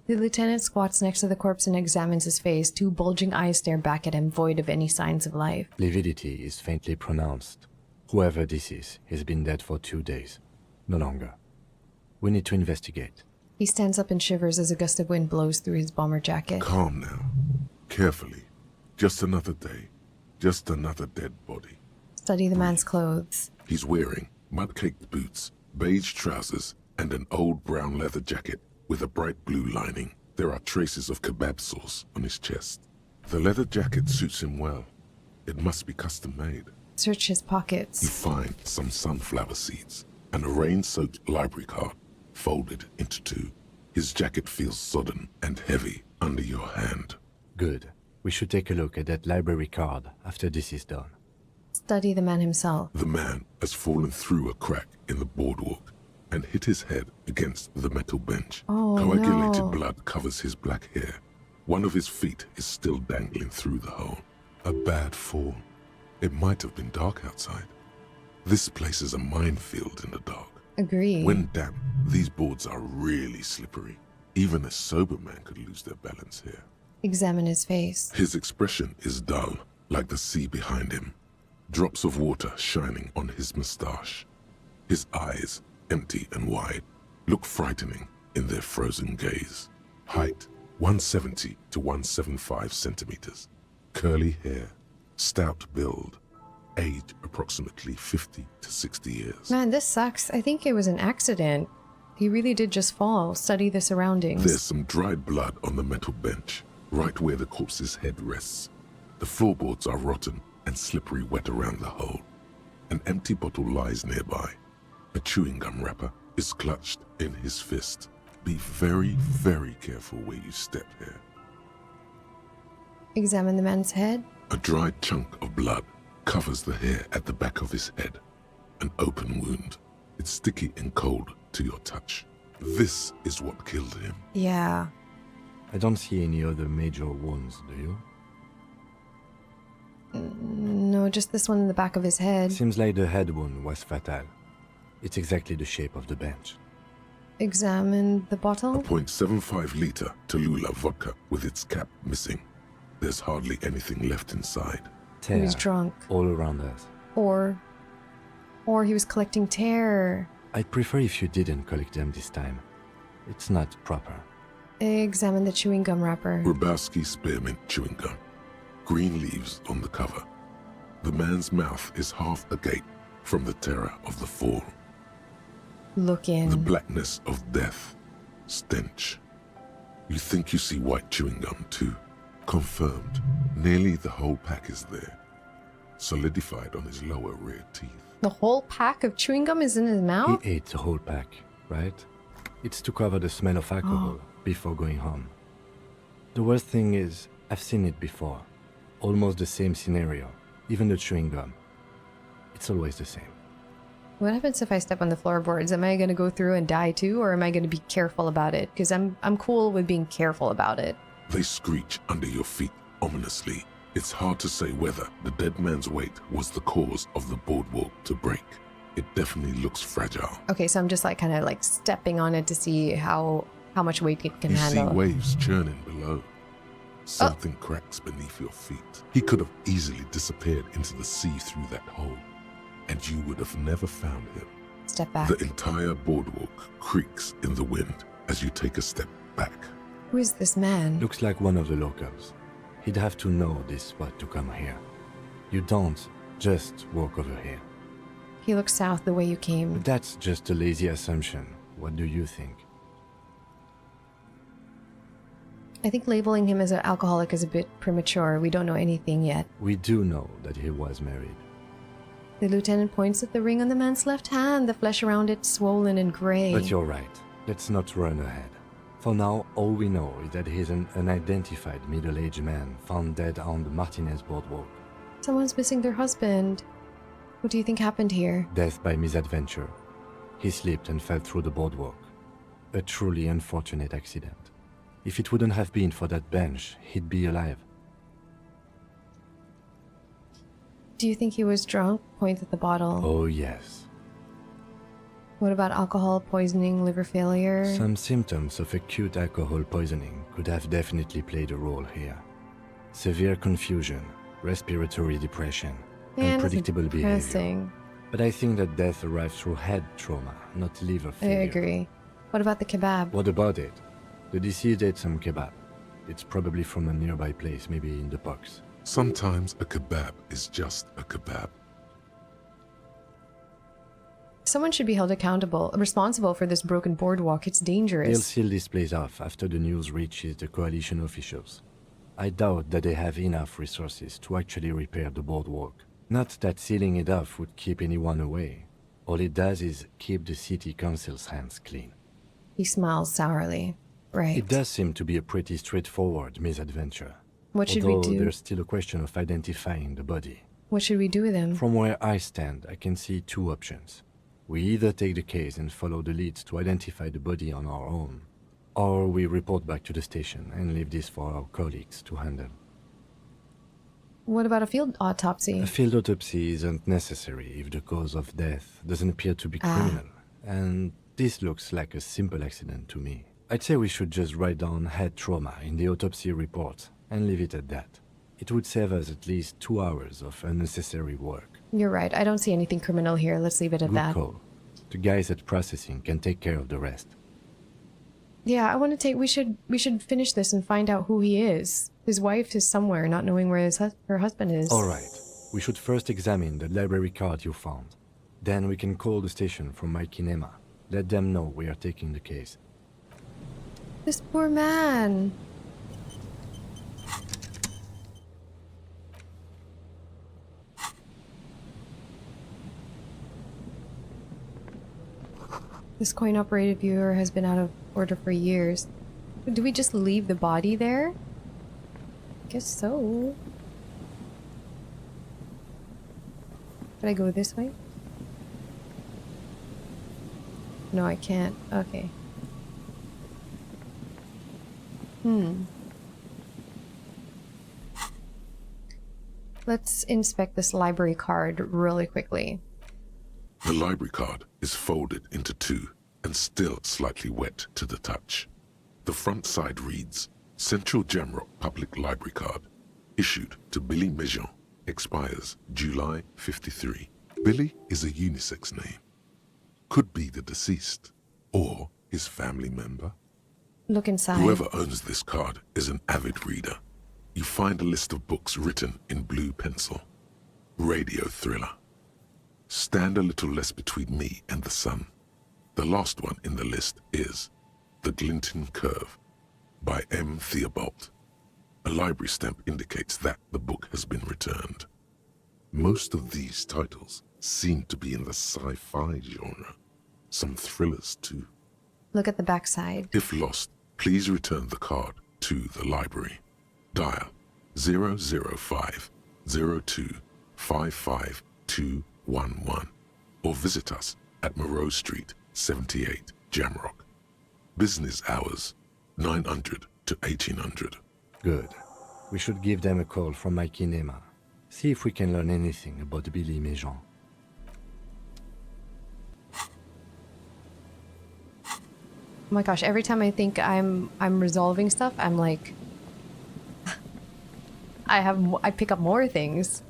The lieutenant squats next to the corpse and examines his face. 2 bulging eyes stare back at him, void of any signs of life. Lividity is faintly pronounced. Whoever this is, he's been dead for 2 days. No longer. We need to investigate. He stands up and shivers as a gust of wind blows through his bomber jacket. Calm now. Carefully. Just another day. Just another dead body. Study the man's clothes. He's wearing mud-caked boots, beige trousers, and an old brown leather jacket with a bright blue lining. There are traces of kebab sauce on his chest. The leather jacket suits him well. It must be custom-made. Search his pockets. You find some sunflower seeds and a rain-soaked library card folded into 2. His jacket feels sodden and heavy under your hand. Good. We should take a look at that library card after this is done. Study the man himself. The man has fallen through a crack in the boardwalk and hit his head against the metal bench. Oh, Coagulated no. blood covers his black hair. One of his feet is still dangling through the hole. A bad fall. It might have been dark outside. This place is a minefield in the dark. Agree. When damp, these boards are really slippery. Even a sober man could lose their balance here. Examine his face. His expression is dull, like the sea behind him. Drops of water shining on his mustache. His eyes, empty and wide, look frightening in their frozen gaze. Height, 170 to 175 centimeters. Curly hair, stout build. Age, approximately 50 to 60 years. Man, this sucks. I think it was an accident. He really did just fall. Study the surroundings. There's some dried blood on the metal bench, right where the corpse's head rests. The floorboards are rotten and slippery wet around the hole. An empty bottle lies nearby. A chewing gum wrapper is clutched in his fist. Be very, very careful where you step here. Examine the man's head. A dried chunk of blood covers the hair at the back of his head. An open wound. It's sticky and cold to your touch. This is what killed him. Yeah. I don't see any other major wounds, do you? No, just this one in the back of his head. Seems like the head wound was fatal. It's exactly the shape of the bench. Examine the bottle. A .75 liter Tallulah vodka with its cap missing. There's hardly anything left inside. He was drunk. All around us. Or he was collecting tear. I'd prefer if you didn't collect them this time. It's not proper. Examine the chewing gum wrapper. Grabowski spearmint chewing gum. Green leaves on the cover. The man's mouth is half agape from the terror of the fall. Look in. The blackness of death. Stench. You think you see white chewing gum too. Confirmed. Nearly the whole pack is there. Solidified on his lower rear teeth. The whole pack of chewing gum is in his mouth? He ate the whole pack, right? It's to cover the smell of alcohol before going home. The worst thing is, I've seen it before. Almost the same scenario. Even the chewing gum. It's always the same. What happens if I step on the floorboards? Am I going to go through and die too, or am I going to be careful about it? Because I'm cool with being careful about it. They screech under your feet ominously. It's hard to say whether the dead man's weight was the cause of the boardwalk to break. It definitely looks fragile. Okay, so I'm just like kind of like stepping on it to see how much weight it can handle. You see waves churning below. Something cracks beneath your feet. He could have easily disappeared into the sea through that hole, and you would have never found him. Step back. The entire boardwalk creaks in the wind as you take a step back. Who is this man? Looks like one of the locals. He'd have to know this spot to come here. You don't just walk over here. He looks south the way you came. But that's just a lazy assumption. What do you think? I think labeling him as an alcoholic is a bit premature. We don't know anything yet. We do know that he was married. The lieutenant points at the ring on the man's left hand, the flesh around it swollen and gray. But you're right. Let's not run ahead. For now, all we know is that he's an unidentified middle-aged man found dead on the Martinez boardwalk. Someone's missing their husband. What do you think happened here? Death by misadventure. He slipped and fell through the boardwalk. A truly unfortunate accident. If it wouldn't have been for that bench, he'd be alive. Do you think he was drunk? Point at the bottle. Oh, yes. What about alcohol poisoning, liver failure? Some symptoms of acute alcohol poisoning could have definitely played a role here. Severe confusion, respiratory depression, unpredictable behavior. But I think that death arrived through head trauma, not liver failure. I agree. What about the kebab? What about it? The deceased ate some kebab. It's probably from a nearby place, maybe in the box. Sometimes a kebab is just a kebab. Someone should be held responsible for this broken boardwalk. It's dangerous. They'll seal this place off after the news reaches the coalition officials. I doubt that they have enough resources to actually repair the boardwalk. Not that sealing it off would keep anyone away. All it does is keep the city council's hands clean. He smiles sourly. Right. It does seem to be a pretty straightforward misadventure. What should we do? There's still a question of identifying the body. What should we do with him? From where I stand, I can see two options. We either take the case and follow the leads to identify the body on our own, or we report back to the station and leave this for our colleagues to handle. What about a field autopsy? A field autopsy isn't necessary if the cause of death doesn't appear to be criminal, and this looks like a simple accident to me. I'd say we should just write down head trauma in the autopsy report and leave it at that. It would save us at least 2 hours of unnecessary work. You're right. I don't see anything criminal here. Let's leave it at that. Good call. The guys at processing can take care of the rest. Yeah, I want to take... We should finish this and find out who he is. His wife is somewhere, not knowing where her husband is. All right. We should first examine the library card you found. Then we can call the station from Mike and Emma. Let them know we are taking the case. This poor man. This coin-operated viewer has been out of order for years. Do we just leave the body there? I guess so. Should I go this way? No, I can't. Okay. Let's inspect this library card really quickly. The library card is folded into two and still slightly wet to the touch. The front side reads, Central Jamrock Public Library Card, issued to Billy Mejean, expires July 53. Billy is a unisex name. Could be the deceased, or his family member. Look inside. Whoever owns this card is an avid reader. You find a list of books written in blue pencil. Radio thriller. Stand a little less between me and the sun. The last one in the list is The Glinting Curve by M. Theobald. A library stamp indicates that the book has been returned. Most of these titles seem to be in the sci-fi genre. Some thrillers too. Look at the backside. If lost, please return the card to the library. Dial 005 02 55211 or visit us at Moreau Street, 78, Jamrock. Business hours, 900 to 1800. Good. We should give them a call from Mikey Nema. See if we can learn anything about Billy Mejean. Oh my gosh, every time I think I'm resolving stuff, I'm like I pick up more things.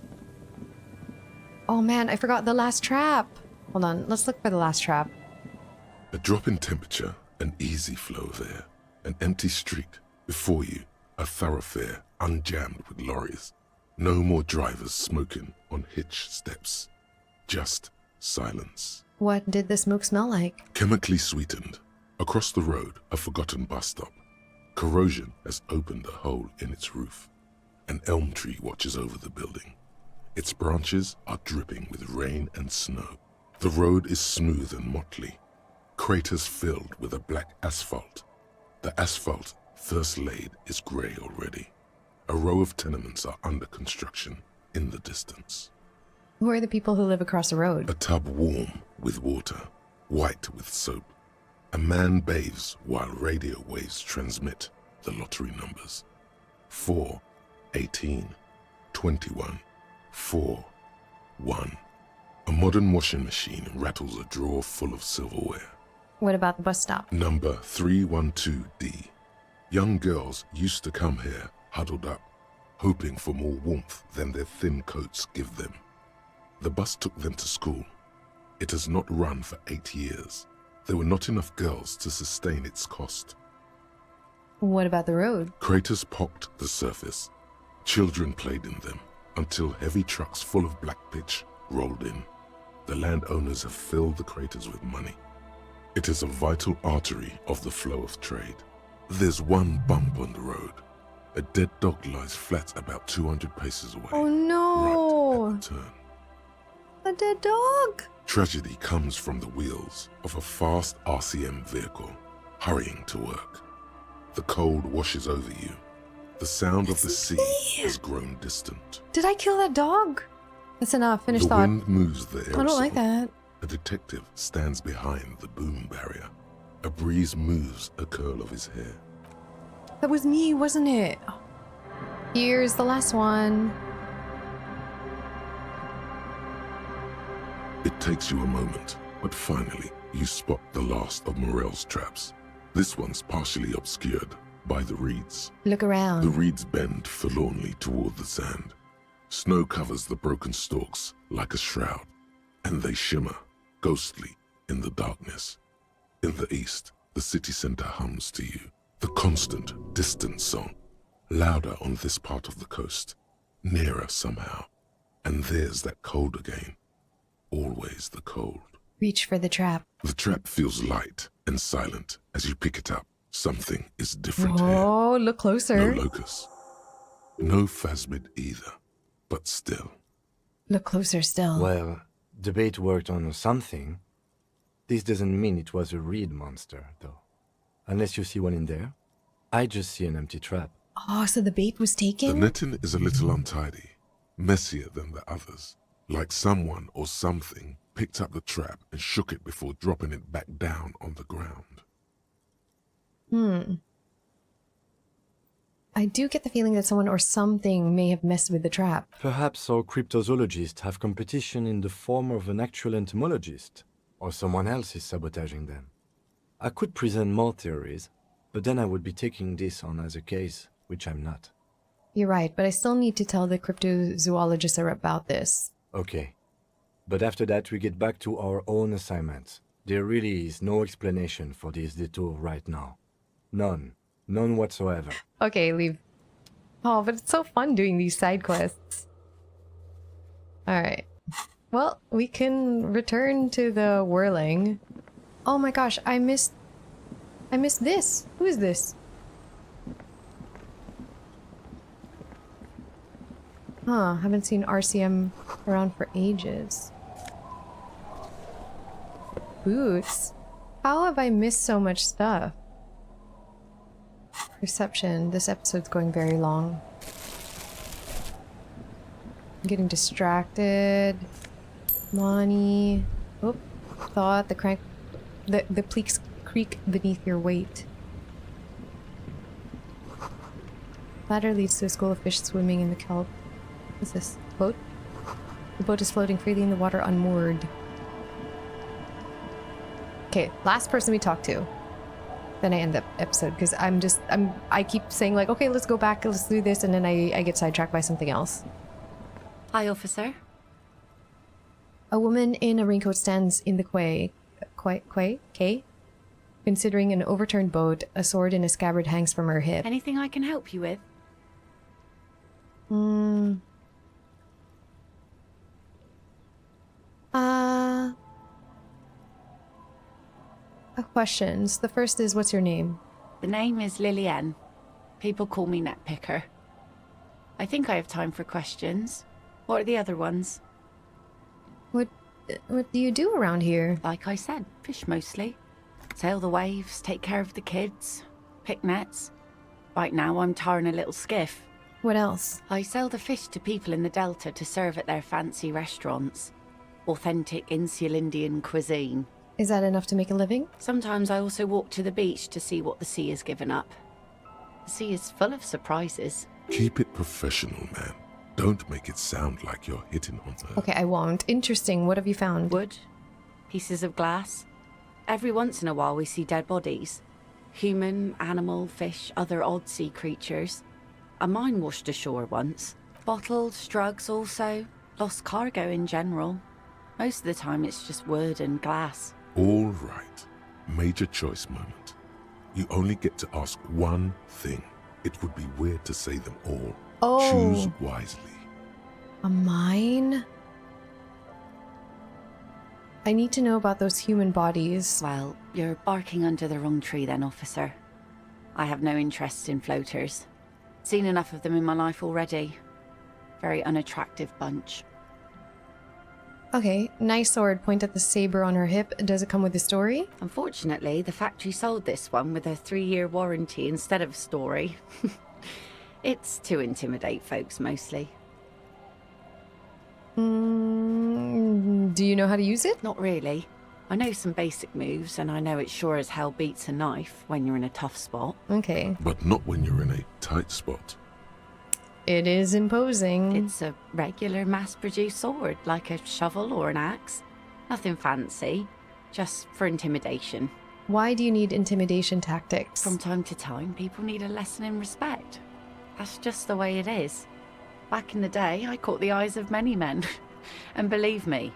Oh man, I forgot the last trap. Hold on, let's look for the last trap. A drop in temperature, an easy flow of air, an empty street. Before you, a thoroughfare unjammed with lorries. No more drivers smoking on hitch steps. Just silence. What did the smoke smell like? Chemically sweetened. Across the road, a forgotten bus stop. Corrosion has opened a hole in its roof. An elm tree watches over the building. Its branches are dripping with rain and snow. The road is smooth and motley. Craters filled with a black asphalt. The asphalt, first laid, is grey already. A row of tenements are under construction in the distance. Who are the people who live across the road? A tub warm with water, white with soap. A man bathes while radio waves transmit the lottery numbers. 4, 18, 21, 4, 1. A modern washing machine rattles a drawer full of silverware. What about the bus stop? Number 312D. Young girls used to come here huddled up, hoping for more warmth than their thin coats give them. The bus took them to school. It has not run for 8 years. There were not enough girls to sustain its cost. What about the road? Craters pocked the surface. Children played in them until heavy trucks full of black pitch rolled in. The landowners have filled the craters with money. It is a vital artery of the flow of trade. There's one bump on the road. A dead dog lies flat about 200 paces away. Oh no! Right at the turn. A dead dog! Tragedy comes from the wheels of a fast RCM vehicle, hurrying to work. The cold washes over you. The sound of the sea has grown distant. Did I kill that dog? That's enough. Finish The thought. wind moves the aerosol. I don't like that. A detective stands behind the boom barrier. A breeze moves a curl of his hair. That was me, wasn't it? Here's the last one. It takes you a moment, but finally you spot the last of Morel's traps. This one's partially obscured by the reeds. Look around. The reeds bend forlornly toward the sand. Snow covers the broken stalks like a shroud, and they shimmer, ghostly, in the darkness. In the east, the city center hums to you, the constant, distant song, louder on this part of the coast, nearer somehow. And there's that cold again, always the cold. Reach for the trap. The trap feels light and silent as you pick it up. Something is different here. Oh, look closer. No locust. No phasmid either, but still. Look closer still. Well, the bait worked on something. This doesn't mean it was a reed monster, though. Unless you see one in there. I just see an empty trap. Oh, so the bait was taken? The netting is a little untidy, messier than the others. Like someone or something picked up the trap and shook it before dropping it back down on the ground. I do get the feeling that someone or something may have messed with the trap. Perhaps our cryptozoologists have competition in the form of an actual entomologist, or someone else is sabotaging them. I could present more theories, but then I would be taking this on as a case, which I'm not. You're right, but I still need to tell the cryptozoologists about this. Okay. But after that we get back to our own assignments. There really is no explanation for this detour right now. None. None whatsoever. Okay, leave. Oh, but it's so fun doing these side quests. Alright. Well, we can return to the whirling. Oh my gosh, I missed this. Who is this? Huh, haven't seen RCM around for ages. Boots? How have I missed so much stuff? Perception. This episode's going very long. I'm getting distracted. Money. Oh, thought. The pleaks creak beneath your weight. Ladder leads to a school of fish swimming in the kelp. What's this? Boat? The boat is floating freely in the water unmoored. Okay, last person we talked to. Then I end the episode because I keep saying like, okay, let's go back, let's do this, and then I get sidetracked by something else. Hi, officer. A woman in a raincoat stands in the quay, considering an overturned boat. A sword in a scabbard hangs from her hip. Anything I can help you with? Questions. The first is, what's your name? The name is Lillian. People call me Netpicker. I think I have time for questions. What are the other ones? What do you do around here? Like I said, fish mostly. Sail the waves, take care of the kids, pick nets. Right now I'm tarring a little skiff. What else? I sell the fish to people in the Delta to serve at their fancy restaurants. Authentic Insular Indian cuisine. Is that enough to make a living? Sometimes I also walk to the beach to see what the sea has given up. The sea is full of surprises. Keep it professional, man. Don't make it sound like you're hitting on her. Okay, I won't. Interesting. What have you found? Wood. Pieces of glass. Every once in a while we see dead bodies. Human, animal, fish, other odd sea creatures. A mine washed ashore once. Bottles, drugs also. Lost cargo in general. Most of the time it's just wood and glass. All right. Major choice moment. You only get to ask one thing. It would be weird to say them all. Oh. Choose wisely. A mine? I need to know about those human bodies. Well, you're barking under the wrong tree then, officer. I have no interest in floaters. Seen enough of them in my life already. Very unattractive bunch. Okay, nice sword. Point at the saber on her hip. Does it come with a story? Unfortunately, the factory sold this one with a 3-year warranty instead of a story. It's to intimidate folks, mostly. Do you know how to use it? Not really. I know some basic moves, and I know it sure as hell beats a knife when you're in a tough spot. Okay. But not when you're in a tight spot. It is imposing. It's a regular mass-produced sword, like a shovel or an axe. Nothing fancy, just for intimidation. Why do you need intimidation tactics? From time to time, people need a lesson in respect. That's just the way it is. Back in the day, I caught the eyes of many men. And believe me,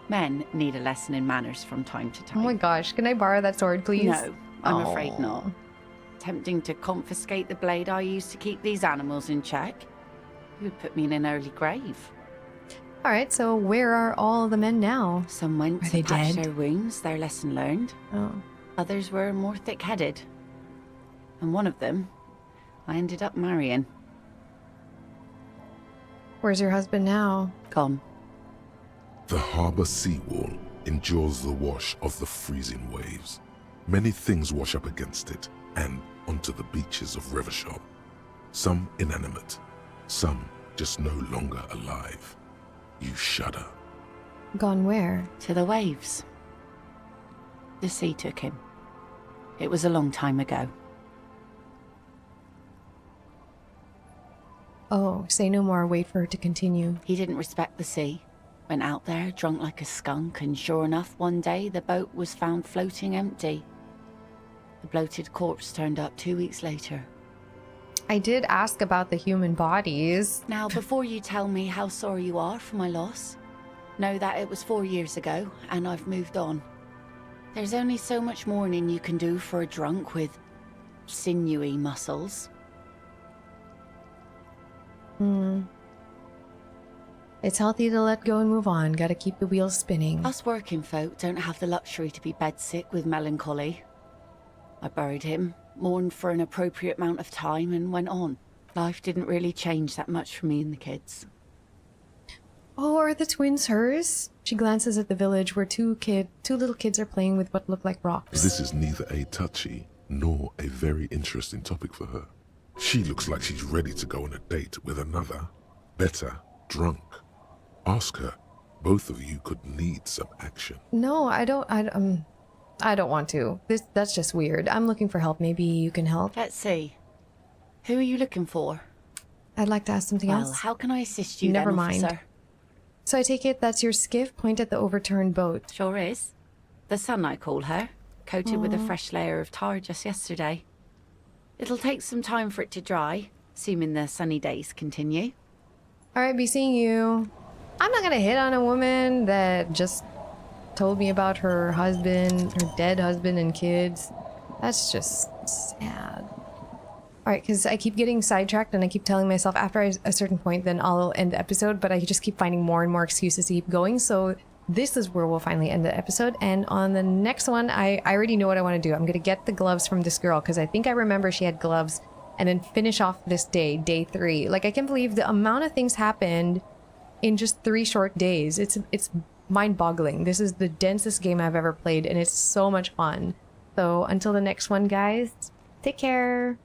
men need a lesson in manners from time to time. Oh my gosh, can I borrow that sword, please? No, I'm afraid not. Tempting to confiscate the blade I used to keep these animals in check. You would put me in an early grave. Alright, so where are all the men now? Some went Are to they patch dead? their wounds, their lesson learned. Oh. Others were more thick-headed. And one of them, I ended up marrying. Where's your husband now? Gone. The harbour seawall endures the wash of the freezing waves. Many things wash up against it and onto the beaches of Rivershop. Some inanimate, some just no longer alive. You shudder. Gone where? To the waves. The sea took him. It was a long time ago. Oh, say no more, wait for her to continue. He didn't respect the sea. Went out there, drunk like a skunk, and sure enough, one day the boat was found floating empty. The bloated corpse turned up 2 weeks later. I did ask about the human bodies. Now, before you tell me how sorry you are for my loss, know that it was 4 years ago, and I've moved on. There's only so much mourning you can do for a drunk with sinewy muscles. It's healthy to let go and move on. Gotta keep the wheels spinning. Us working folk don't have the luxury to be bedsick with melancholy. I buried him, mourned for an appropriate amount of time, and went on. Life didn't really change that much for me and the kids. Oh, are the twins hers? She glances at the village where two little kids are playing with what look like rocks. This is neither a touchy nor a very interesting topic for her. She looks like she's ready to go on a date with another, better, drunk. Ask her. Both of you could need some action. No, I don't want to. That's just weird. I'm looking for help. Maybe you can help. Let's see. Who are you looking for? I'd like to ask something else. Well, how can I assist you Never then, mind. officer? So I take it that's your skiff? Point at the overturned boat. Sure is. The Sun, I call her. Coated with a fresh layer of tar just yesterday. It'll take some time for it to dry, assuming the sunny days continue. Alright, be seeing you. I'm not gonna hit on a woman that just told me about her husband, her dead husband and kids. That's just sad. Alright, because I keep getting sidetracked and I keep telling myself after a certain point then I'll end the episode, but I just keep finding more and more excuses to keep going, so this is where we'll finally end the episode. And on the next one, I already know what I want to do. I'm gonna get the gloves from this girl, because I think I remember she had gloves, and then finish off this day 3. Like, I can't believe the amount of things happened in just 3 short days. It's mind-boggling. This is the densest game I've ever played, and it's so much fun. So until the next one, guys, take care.